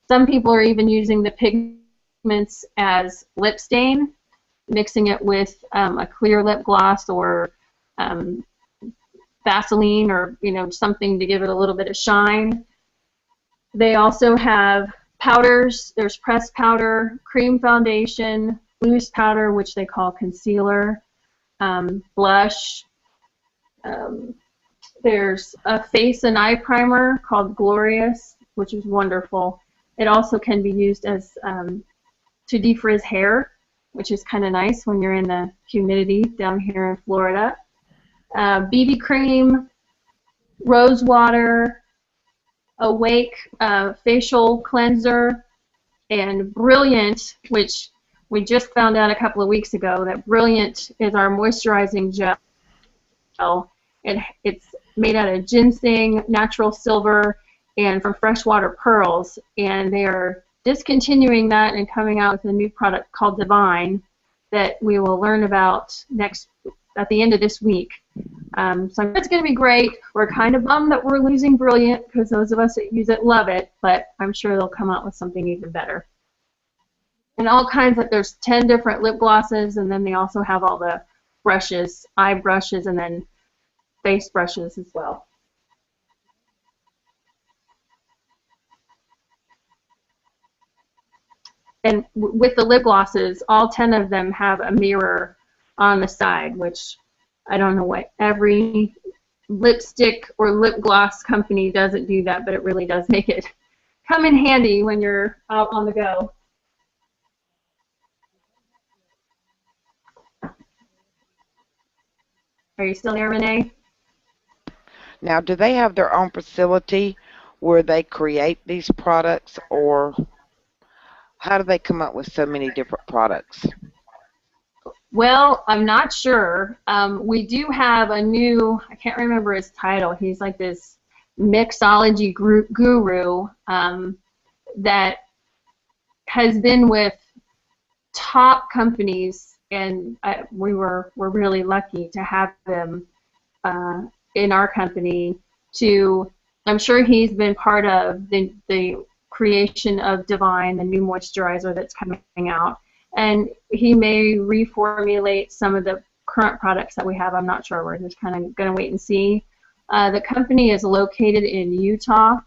Some people are even using the pigments as lip stain, mixing it with a clear lip gloss or Vaseline or, you know, something to give it a little bit of shine. They also have powders. There's pressed powder, cream foundation, loose powder, which they call concealer, blush. There's a face and eye primer called Glorious, which is wonderful. It also can be used as to defrizz hair, which is kind of nice when you're in the humidity down here in Florida. BB cream, rose water, Awake facial cleanser, and Brilliant, which we just found out a couple of weeks ago that Brilliant is our moisturizing gel. It's made out of ginseng, natural silver, and from freshwater pearls, and they are discontinuing that and coming out with a new product called Divine that we will learn about at the end of this week. So it's going to be great. We're kind of bummed that we're losing Brilliant because those of us that use it love it, but I'm sure they'll come out with something even better. And all kinds of, there's 10 different lip glosses, and then they also have all the brushes, eye brushes, and then face brushes as well. And with the lip glosses, all 10 of them have a mirror on the side, which I don't know what every lipstick or lip gloss company doesn't do that, but it really does make it come in handy when you're out on the go. Are you still there, Renee? Now, do they have their own facility where they create these products, or how do they come up with so many different products? Well, I'm not sure. We do have a new, I can't remember his title. He's like this mixology guru that has been with top companies, and we're really lucky to have them in our company. to, I'm sure he's been part of the creation of Divine, the new moisturizer that's coming out, and he may reformulate some of the current products that we have. I'm not sure. We're just kind of going to wait and see. The company is located in Utah,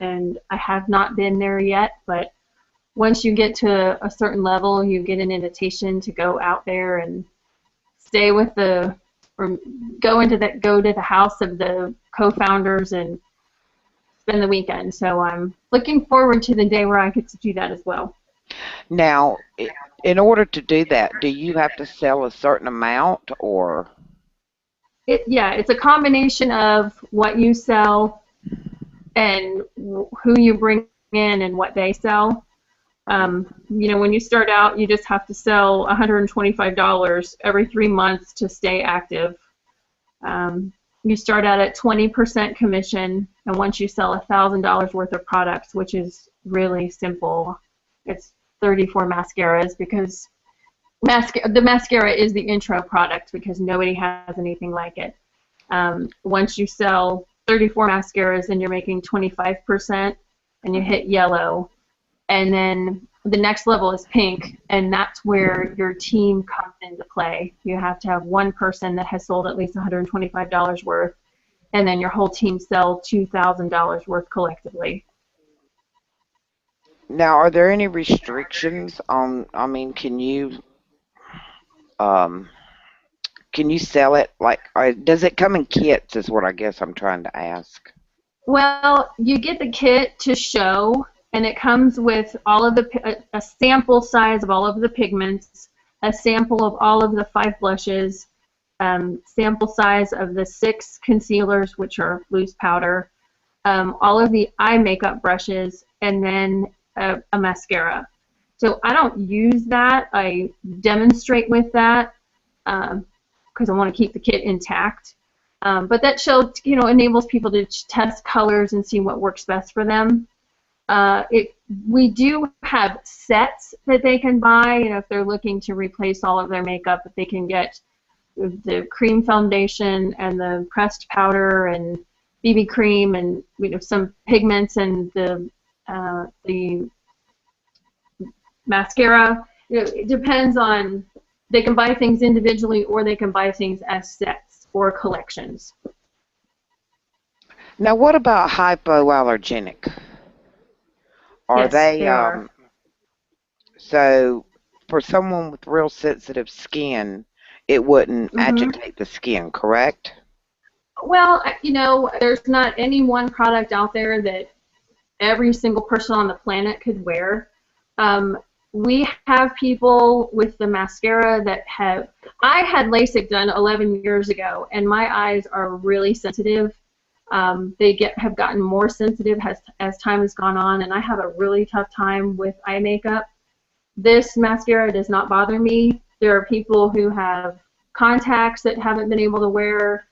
and I have not been there yet, but once you get to a certain level, you get an invitation to go out there and stay with or go to the house of the co-founders and spend the weekend. So I'm looking forward to the day where I get to do that as well. Now, in order to do that, do you have to sell a certain amount, or? Yeah, it's a combination of what you sell and who you bring in and what they sell. You know, when you start out, you just have to sell $125 every 3 months to stay active. You start out at 20% commission, and once you sell $1,000 worth of products, which is really simple, it's 34 mascaras, because the mascara is the intro product because nobody has anything like it. Once you sell 34 mascaras, then you're making 25%, and you hit yellow. And then the next level is pink, and that's where your team comes into play. You have to have one person that has sold at least $125 worth, and then your whole team sell $2,000 worth collectively. Now, are there any restrictions on, I mean, can you sell it, like, does it come in kits is what I guess I'm trying to ask. Well, you get the kit to show, and it comes with all of a sample size of all of the pigments, a sample of all of the 5 blushes, sample size of the 6 concealers, which are loose powder, all of the eye makeup brushes, and then a mascara. So I don't use that. I demonstrate with that because I want to keep the kit intact. But that show, you know, enables people to test colors and see what works best for them. We do have sets that they can buy, you know, if they're looking to replace all of their makeup, if they can get the cream foundation and the pressed powder and BB cream and, you know, some pigments and the mascara. You know, it depends on, they can buy things individually or they can buy things as sets or collections. Now, what about hypoallergenic? Are Yes, they, they are. so for someone with real sensitive skin, it wouldn't Mm-hmm. agitate the skin, correct? Well, you know, there's not any one product out there that every single person on the planet could wear. We have people with the mascara that have, I had LASIK done 11 years ago, and my eyes are really sensitive. They have gotten more sensitive as time has gone on, and I have a really tough time with eye makeup. This mascara does not bother me. There are people who have contacts that haven't been able to wear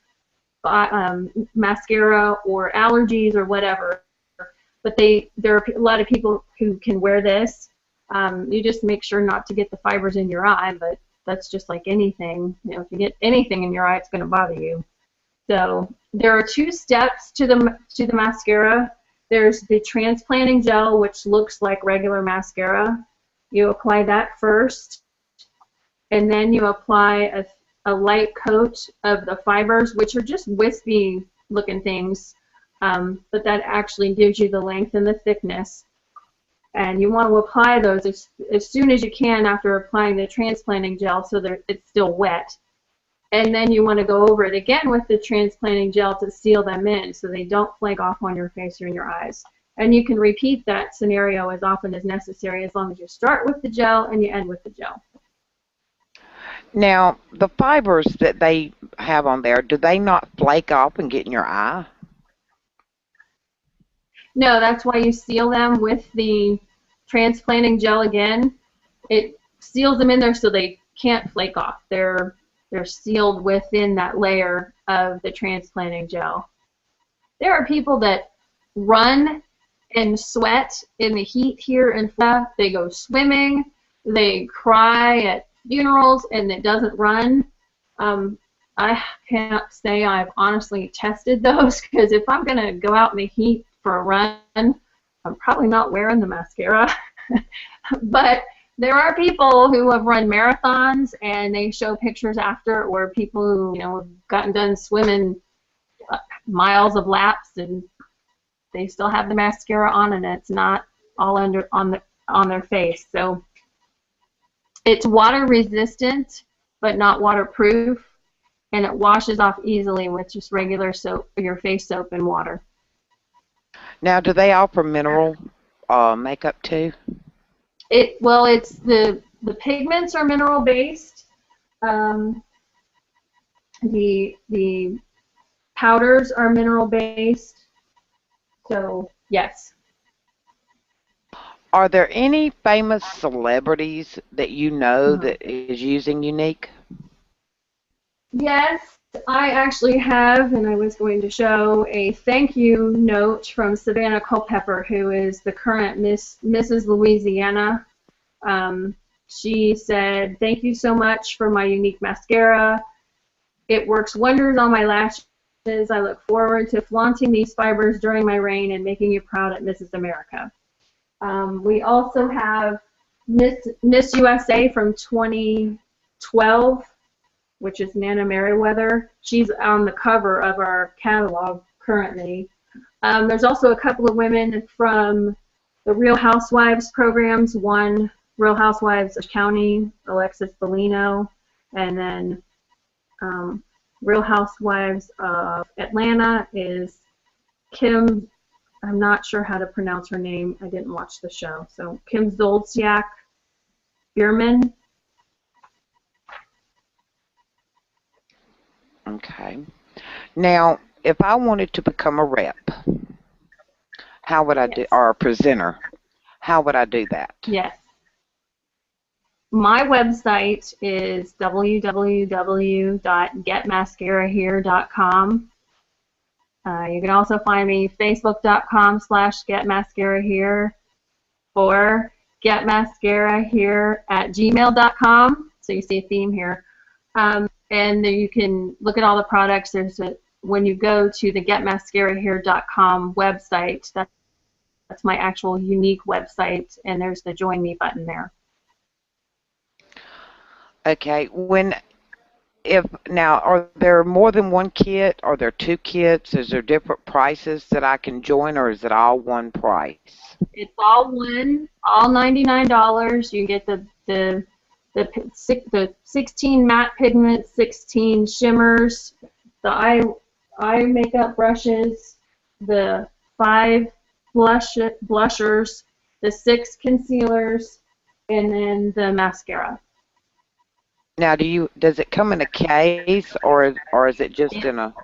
mascara, or allergies or whatever, but there are a lot of people who can wear this. You just make sure not to get the fibers in your eye, but that's just like anything. You know, if you get anything in your eye, it's going to bother you. So there are 2 steps to the mascara. There's the transplanting gel, which looks like regular mascara. You apply that first, and then you apply a light coat of the fibers, which are just wispy looking things, but that actually gives you the length and the thickness. And you want to apply those as soon as you can after applying the transplanting gel so that it's still wet. And then you want to go over it again with the transplanting gel to seal them in so they don't flake off on your face or in your eyes. And you can repeat that scenario as often as necessary, as long as you start with the gel and you end with the gel. Now, the fibers that they have on there, do they not flake off and get in your eye? No, that's why you seal them with the transplanting gel again. It seals them in there so they can't flake off. They're sealed within that layer of the transplanting gel. There are people that run and sweat in the heat here in Florida. They go swimming, they cry at funerals, and it doesn't run. I can't say I've honestly tested those because if I'm going to go out in the heat for a run, I'm probably not wearing the mascara. But there are people who have run marathons and they show pictures after, or people who, you know, have gotten done swimming miles of laps and they still have the mascara on and it's not all on their face. So it's water resistant but not waterproof, and it washes off easily with just regular soap, your face soap and water. Now, do they offer mineral makeup too? Well, it's the pigments are mineral based. The powders are mineral based. So yes. Are there any famous celebrities that you know that is using Younque? Yes, I actually have, and I was going to show a thank you note from Savannah Culpepper, who is the current Mrs. Louisiana. She said, "Thank you so much for my Younque mascara. It works wonders on my lashes. I look forward to flaunting these fibers during my reign and making you proud at Mrs. America." We also have Miss USA from 2012, which is Nana Merriweather. She's on the cover of our catalog currently. There's also a couple of women from the Real Housewives programs. One, Real Housewives of County, Alexis Bellino, and then Real Housewives of Atlanta is Kim. I'm not sure how to pronounce her name. I didn't watch the show. So Kim Zolciak Bierman. Okay. Now, if I wanted to become a rep, how would I do, or a presenter, how would I do that? Yes. My website is www.getmascarahere.com. You can also find me facebook.com/getmascarahere or getmascarahere@gmail.com. So you see a theme here. And then you can look at all the products. When you go to the getmascarahere.com website, that's my actual Younque website, and there's the Join Me button there. Okay. Now, are there more than one kit? Are there two kits? Is there different prices that I can join, or is it all one price? It's all all $99. You get the 16 matte pigments, 16 shimmers, the eye makeup brushes, the 5 blushers, the 6 concealers, and then the mascara. Now, does it come in a case, or is it just in a?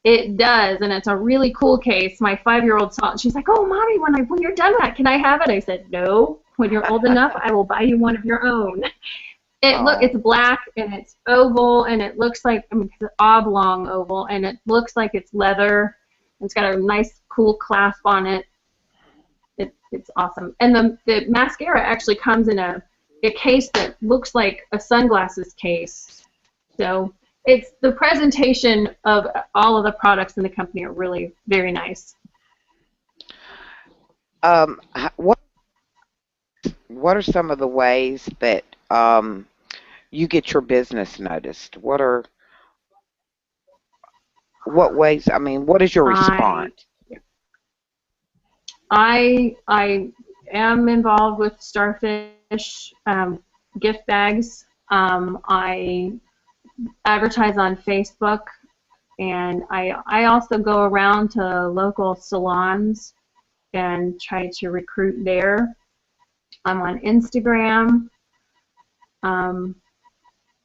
It does, and it's a really cool case. My 5-year-old saw it. She's like, "Oh, Mommy, when you're done with that, can I have it?" I said, "No. When you're old enough, I will buy you one of your own." It's black and it's oval, and it looks like it's an oblong oval, and it looks like it's leather. It's got a nice, cool clasp on it. It's awesome. And the mascara actually comes in a case that looks like a sunglasses case. So it's the presentation of all of the products in the company are really very nice. What are some of the ways that you get your business noticed? What ways? I mean, what is your response? I am involved with Starfish gift bags. I advertise on Facebook, and I also go around to local salons and try to recruit there. I'm on Instagram. I'm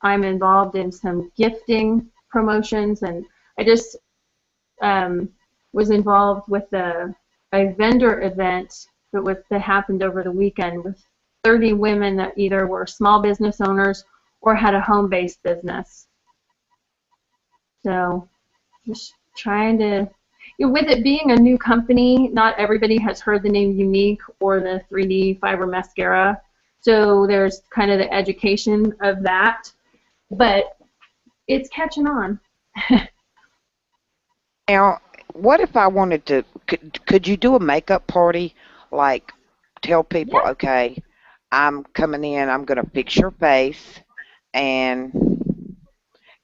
involved in some gifting promotions, and I just was involved with a vendor event that happened over the weekend with 30 women that either were small business owners or had a home-based business. So just trying to, with it being a new company, not everybody has heard the name Younque or the 3D fiber mascara. So there's kind of the education of that. But it's catching on. Now, what if I wanted to? Could you do a makeup party? Like, tell people, Yeah. okay, I'm coming in. I'm gonna fix your face, and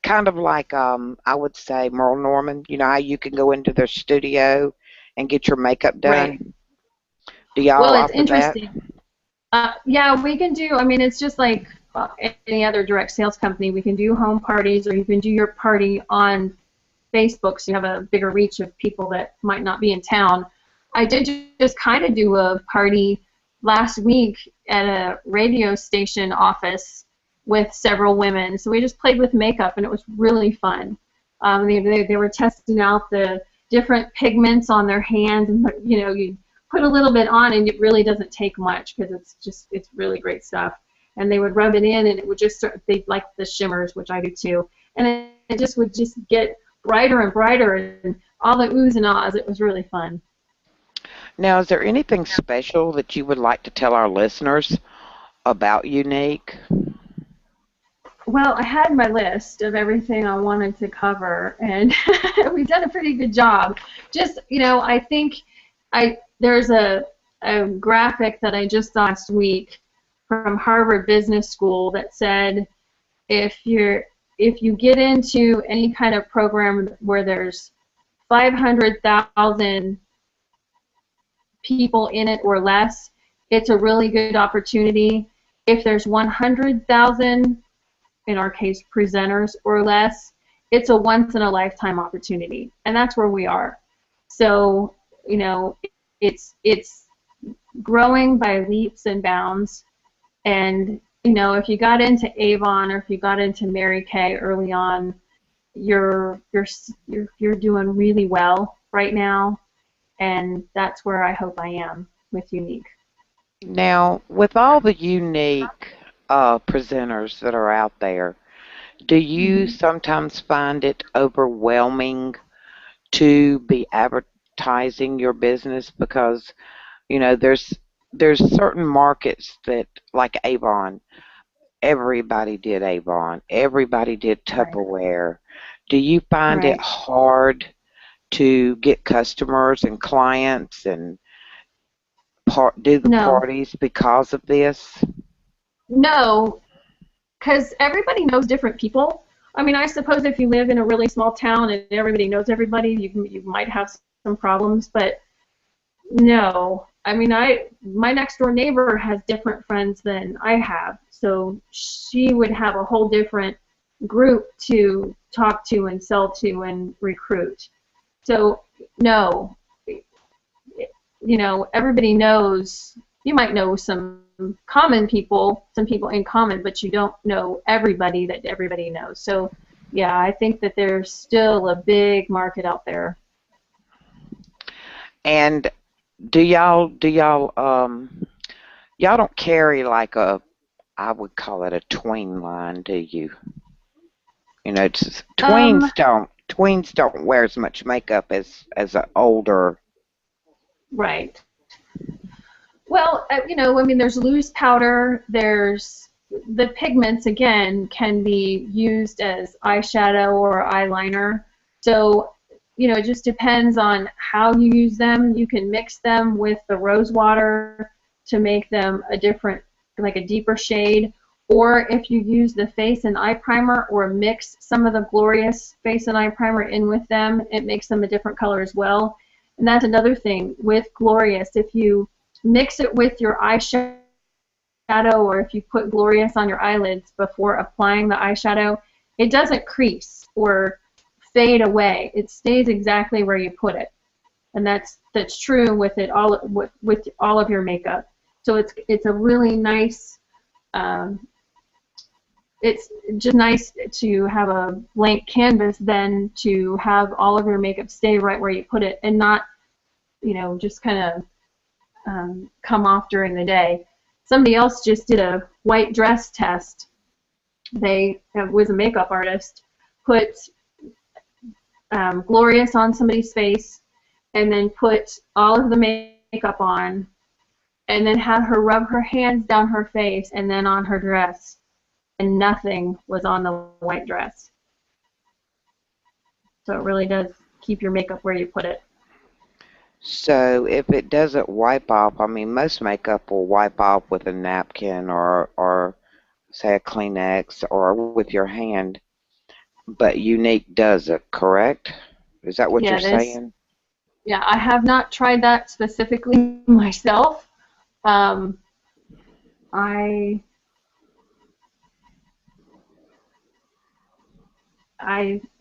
kind of like I would say Merle Norman. You know how you can go into their studio and get your makeup Right. done. Do y'all Well, it's offer that? interesting. Yeah, we can do. I mean, it's just like any other direct sales company. We can do home parties, or you can do your party on Facebook, so you have a bigger reach of people that might not be in town. I did just kind of do a party last week at a radio station office with several women. So we just played with makeup, and it was really fun. They were testing out the different pigments on their hands, and you put a little bit on, and it really doesn't take much because it's really great stuff. And they would rub it in, and it would just they like the shimmers, which I do too, and it just would just get brighter and brighter, and all the oohs and ahs. It was really fun. Now, is there anything special that you would like to tell our listeners about Younque? Well, I had my list of everything I wanted to cover, and we've done a pretty good job. Just, I think there's a graphic that I just saw last week from Harvard Business School that said if you get into any kind of program where there's 500,000 people in it or less, it's a really good opportunity. If there's 100,000, in our case, presenters or less, it's a once-in-a-lifetime opportunity, and that's where we are. So, it's growing by leaps and bounds, and if you got into Avon or if you got into Mary Kay early on, you're doing really well right now, and that's where I hope I am with Younque. Now, with all the unique presenters that are out there, do you sometimes find it overwhelming to be advertising your business? Because there's certain markets that, like Avon, everybody did Avon, everybody did Right. Tupperware. Do you find it Right. hard to get customers and clients and do the No. parties because of this? No, because everybody knows different people. I mean, I suppose if you live in a really small town and everybody knows everybody, you might have some problems, but no. I mean, my next door neighbor has different friends than I have, so she would have a whole different group to talk to and sell to and recruit. So no, everybody knows. You might know some common people, some people in common, but you don't know everybody that everybody knows. So yeah, I think that there's still a big market out there. And y'all don't carry like I would call it a tween line, do you? Um, Tweens don't wear as much makeup as an older. right. Well, I mean, there's loose powder. There's the pigments, again, can be used as eyeshadow or eyeliner. So, it just depends on how you use them. You can mix them with the rose water to make them a different, like a deeper shade. Or if you use the face and eye primer or mix some of the Glorious face and eye primer in with them, it makes them a different color as well. And that's another thing with Glorious. If you mix it with your eyeshadow, or if you put Glorious on your eyelids before applying the eyeshadow, it doesn't crease or fade away. It stays exactly where you put it, and that's true with it all with all of your makeup. So it's a really nice. It's just nice to have a blank canvas than to have all of your makeup stay right where you put it and not, just kind of come off during the day. Somebody else just did a white dress test. They was a makeup artist, put Glorious on somebody's face, and then put all of the makeup on, and then had her rub her hands down her face and then on her dress, and nothing was on the white dress. So it really does keep your makeup where you put it. So if it doesn't wipe off, I mean, most makeup will wipe off with a napkin or say a Kleenex or with your hand, but Younque does it, correct? Is that what you're Yeah, saying? yeah, I have not tried that specifically myself. Um, I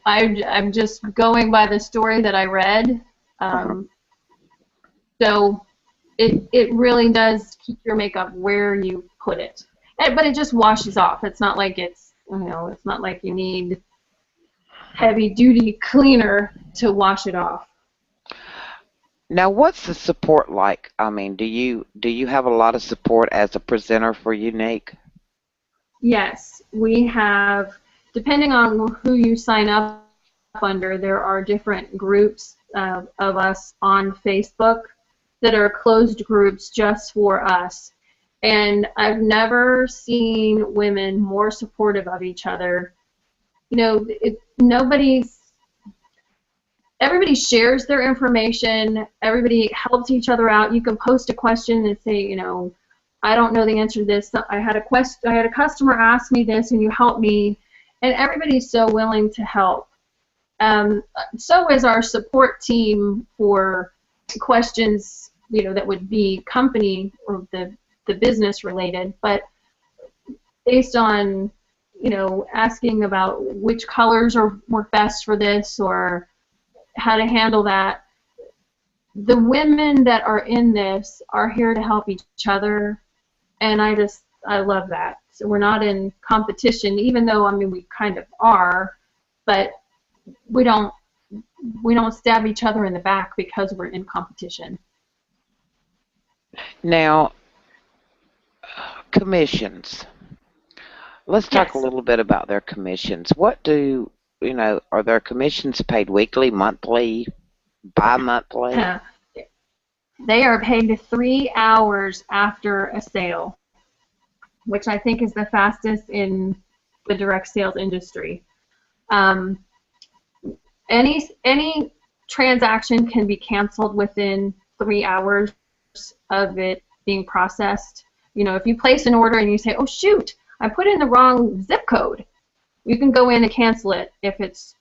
I'm just going by the story that I read. Uh-huh. So it really does keep your makeup where you put it. But it just washes off. It's not like it's not like you need heavy duty cleaner to wash it off. Now, what's the support like? I mean, do you have a lot of support as a presenter for Younque? Yes, we have, depending on who you sign up under, there are different groups of us on Facebook that are closed groups just for us. And I've never seen women more supportive of each other. You know, everybody shares their information, everybody helps each other out. You can post a question and say, I don't know the answer to this. I had a customer ask me this and you helped me, and everybody's so willing to help. So is our support team for questions, that would be company or the business related, but based on, asking about which colors work best for this or how to handle that. The women that are in this are here to help each other, and I love that. So we're not in competition, even though we kind of are, but we don't stab each other in the back because we're in competition. Now, commissions. Let's talk a Yes. little bit about their commissions. Are their commissions paid weekly, monthly, bi-monthly? They are paid 3 hours after a sale, which I think is the fastest in the direct sales industry. Any transaction can be canceled within 3 hours of it being processed. If you place an order and you say, oh shoot, I put in the wrong zip code, you can go in and cancel it if it's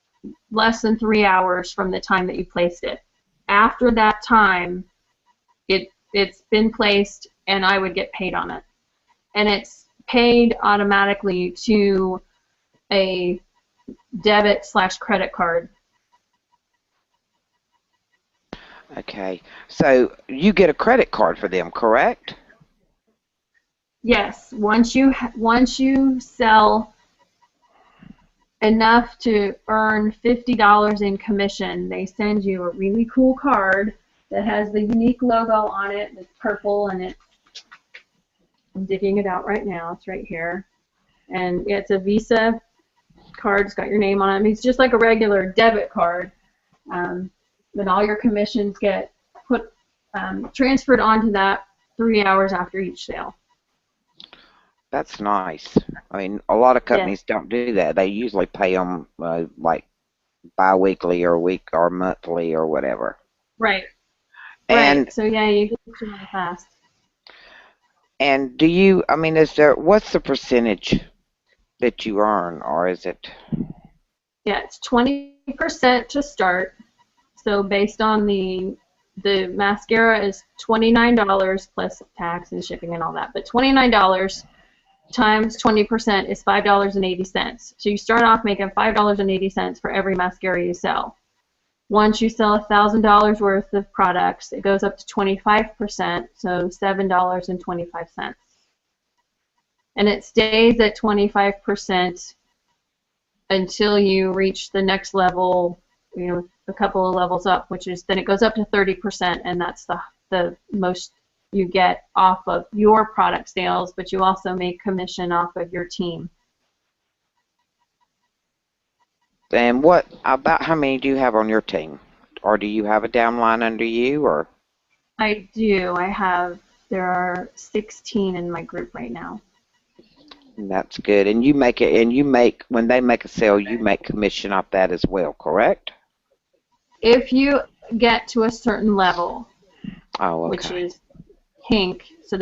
less than 3 hours from the time that you placed it. After that time, it's been placed and I would get paid on it. And it's paid automatically to a debit/credit card. Okay, so you get a credit card for them, correct? Yes, once you sell enough to earn $50 in commission, they send you a really cool card that has the Younque logo on it. It's purple, and I'm digging it out right now. It's right here, and it's a Visa card. It's got your name on it. It's just like a regular debit card. Then all your commissions get transferred onto that 3 hours after each sale. That's nice. I mean, a lot of companies don't do that. They usually pay them like bi-weekly or week or monthly or whatever. Right. And right. So yeah, you get your money fast. And what's the percentage that you earn, or is it? Yeah, it's 20% to start. So based on the mascara is $29 plus tax and shipping and all that, but $29 times 20% is $5.80. So you start off making $5.80 for every mascara you sell. Once you sell $1,000 worth of products, it goes up to 25%, so $7.25. And it stays at 25% until you reach the next level, a couple of levels up, which is then it goes up to 30%, and that's the most you get off of your product sales, but you also make commission off of your team. And about how many do you have on your team? Or do you have a downline under you, or? I do. There are 16 in my group right now. That's good. And when they make a sale, you make commission off that as well, correct? If you get to a certain level, Oh, which okay. is pink, so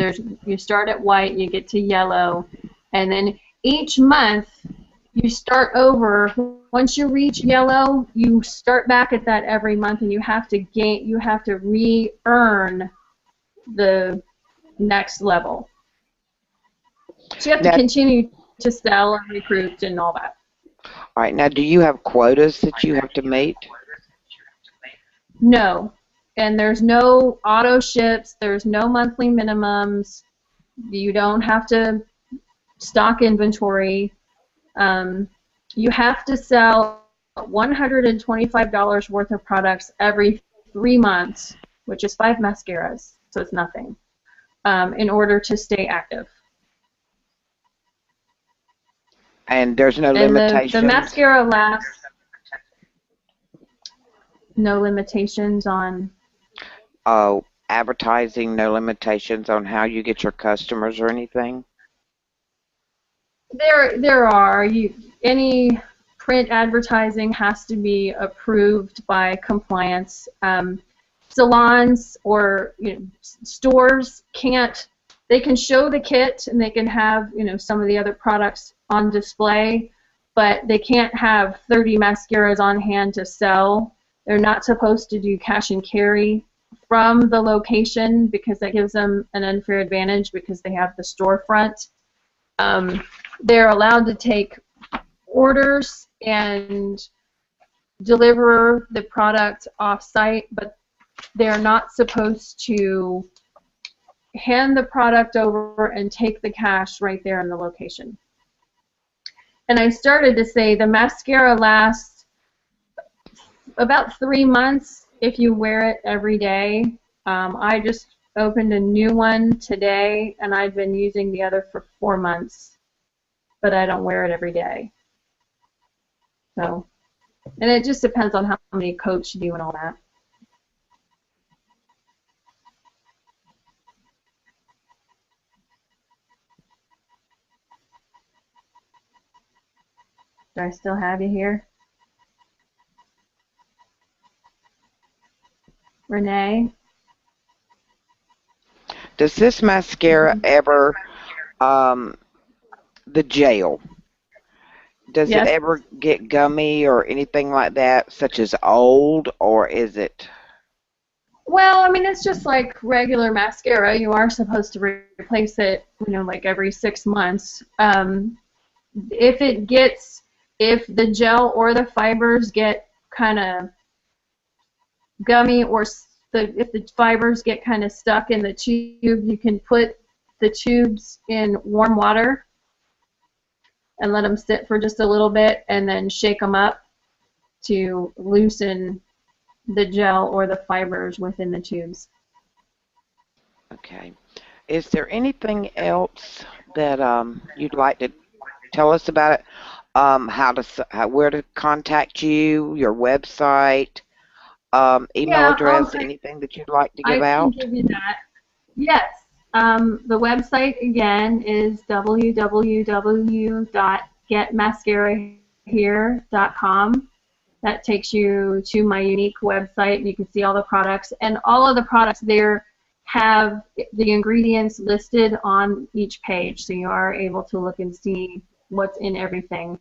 you start at white, you get to yellow, and then each month you start over. Once you reach yellow, you start back at that every month, and you have to re-earn the next level. So you have to Now, continue to sell and recruit and all that. all right. Now, do you have quotas that you have to meet? No. And there's no auto ships, there's no monthly minimums, you don't have to stock inventory. You have to sell $125 worth of products every 3 months, which is 5 mascaras, so it's nothing, in order to stay active. And there's no And the limitations? mascara lasts. No limitations on. Advertising, no limitations on how you get your customers or anything? There are. Any print advertising has to be approved by compliance. Salons or stores can't. They can show the kit and they can have some of the other products on display, but they can't have 30 mascaras on hand to sell. They're not supposed to do cash and carry from the location because that gives them an unfair advantage because they have the storefront. They're allowed to take orders and deliver the product off-site, but they're not supposed to hand the product over and take the cash right there in the location. And I started to say the mascara lasts about 3 months if you wear it every day. I just opened a new one today, and I've been using the other for 4 months, but I don't wear it every day. So, and it just depends on how many coats you do and all that. Do I still have you here? Renee? Does this mascara ever, the gel, does it Yes. ever get gummy or anything like that, such as old, or is it? Well, I mean, it's just like regular mascara. You are supposed to replace it, like every 6 months. If the gel or the fibers get kind of gummy, or if the fibers get kind of stuck in the tube, you can put the tubes in warm water and let them sit for just a little bit and then shake them up to loosen the gel or the fibers within the tubes. Okay. Is there anything else that you'd like to tell us about it? Where to contact you, your website, email address, anything that you'd like to give out? I can give you that. Yes. The website again is www.getmascarahere.com. That takes you to my Younque website, and you can see all the products. And all of the products there have the ingredients listed on each page, so you are able to look and see what's in everything.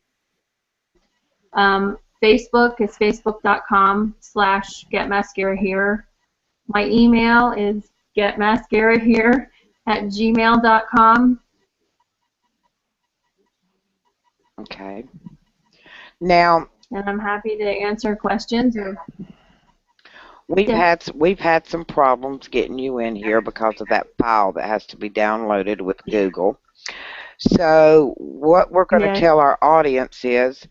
Facebook is facebook.com/getmascarahere. My email is getmascarahere@gmail.com. Okay. Now, And I'm happy to answer questions. we've had some problems getting you in here because of that file that has to be downloaded with Google. So what we're going to tell our audience is,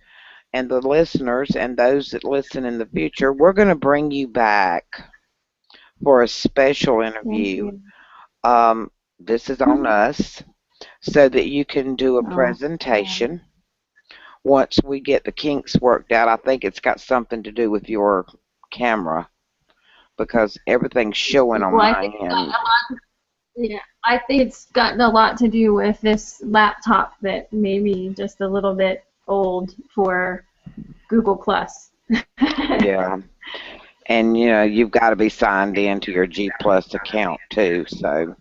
and the listeners and those that listen in the future, we're going to bring you back for a special interview. This is on us, so that you can do a presentation. Once we get the kinks worked out, I think it's got something to do with your camera, because everything's showing on my end. Yeah, I think it's gotten a lot to do with this laptop that may be just a little bit old for Google Plus. Yeah. And you've got to be signed into your G Plus account too. So,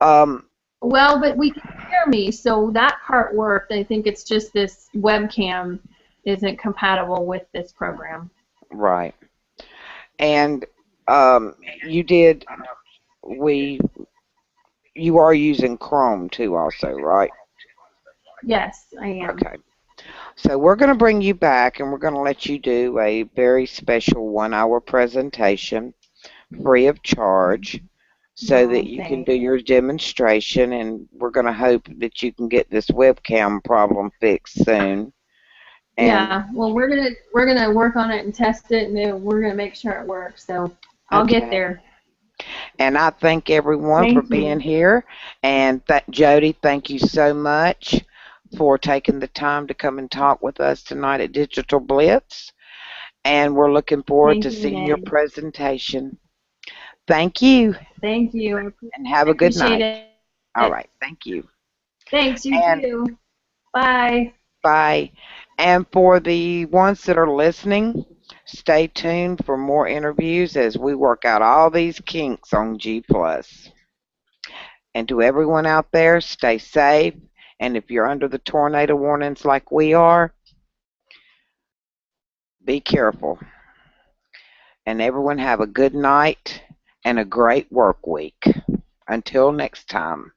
um, Well, but we can hear me, so that part worked. I think it's just this webcam isn't compatible with this program. right. And you did we you are using Chrome too, also, right? Yes, I am. Okay. So we're going to bring you back, and we're going to let you do a very special 1-hour presentation, free of charge, so that Oh, you can thanks. do your demonstration, and we're going to hope that you can get this webcam problem fixed soon. And Yeah, well, we're gonna work on it and test it, and then we're gonna make sure it works. So I'll get okay. there. And I thank everyone for Thank being you. here. And Jodi, thank you so much for taking the time to come and talk with us tonight at Digital Blitz. And we're looking forward Thank to you, seeing your Renee. presentation. Thank you, Thank you. and have I a good appreciate night. it. All right. Thank you. Thanks, you And too. Bye. bye. And for the ones that are listening, stay tuned for more interviews as we work out all these kinks on G Plus. And to everyone out there, stay safe. And if you're under the tornado warnings like we are, be careful. And everyone have a good night and a great work week. Until next time.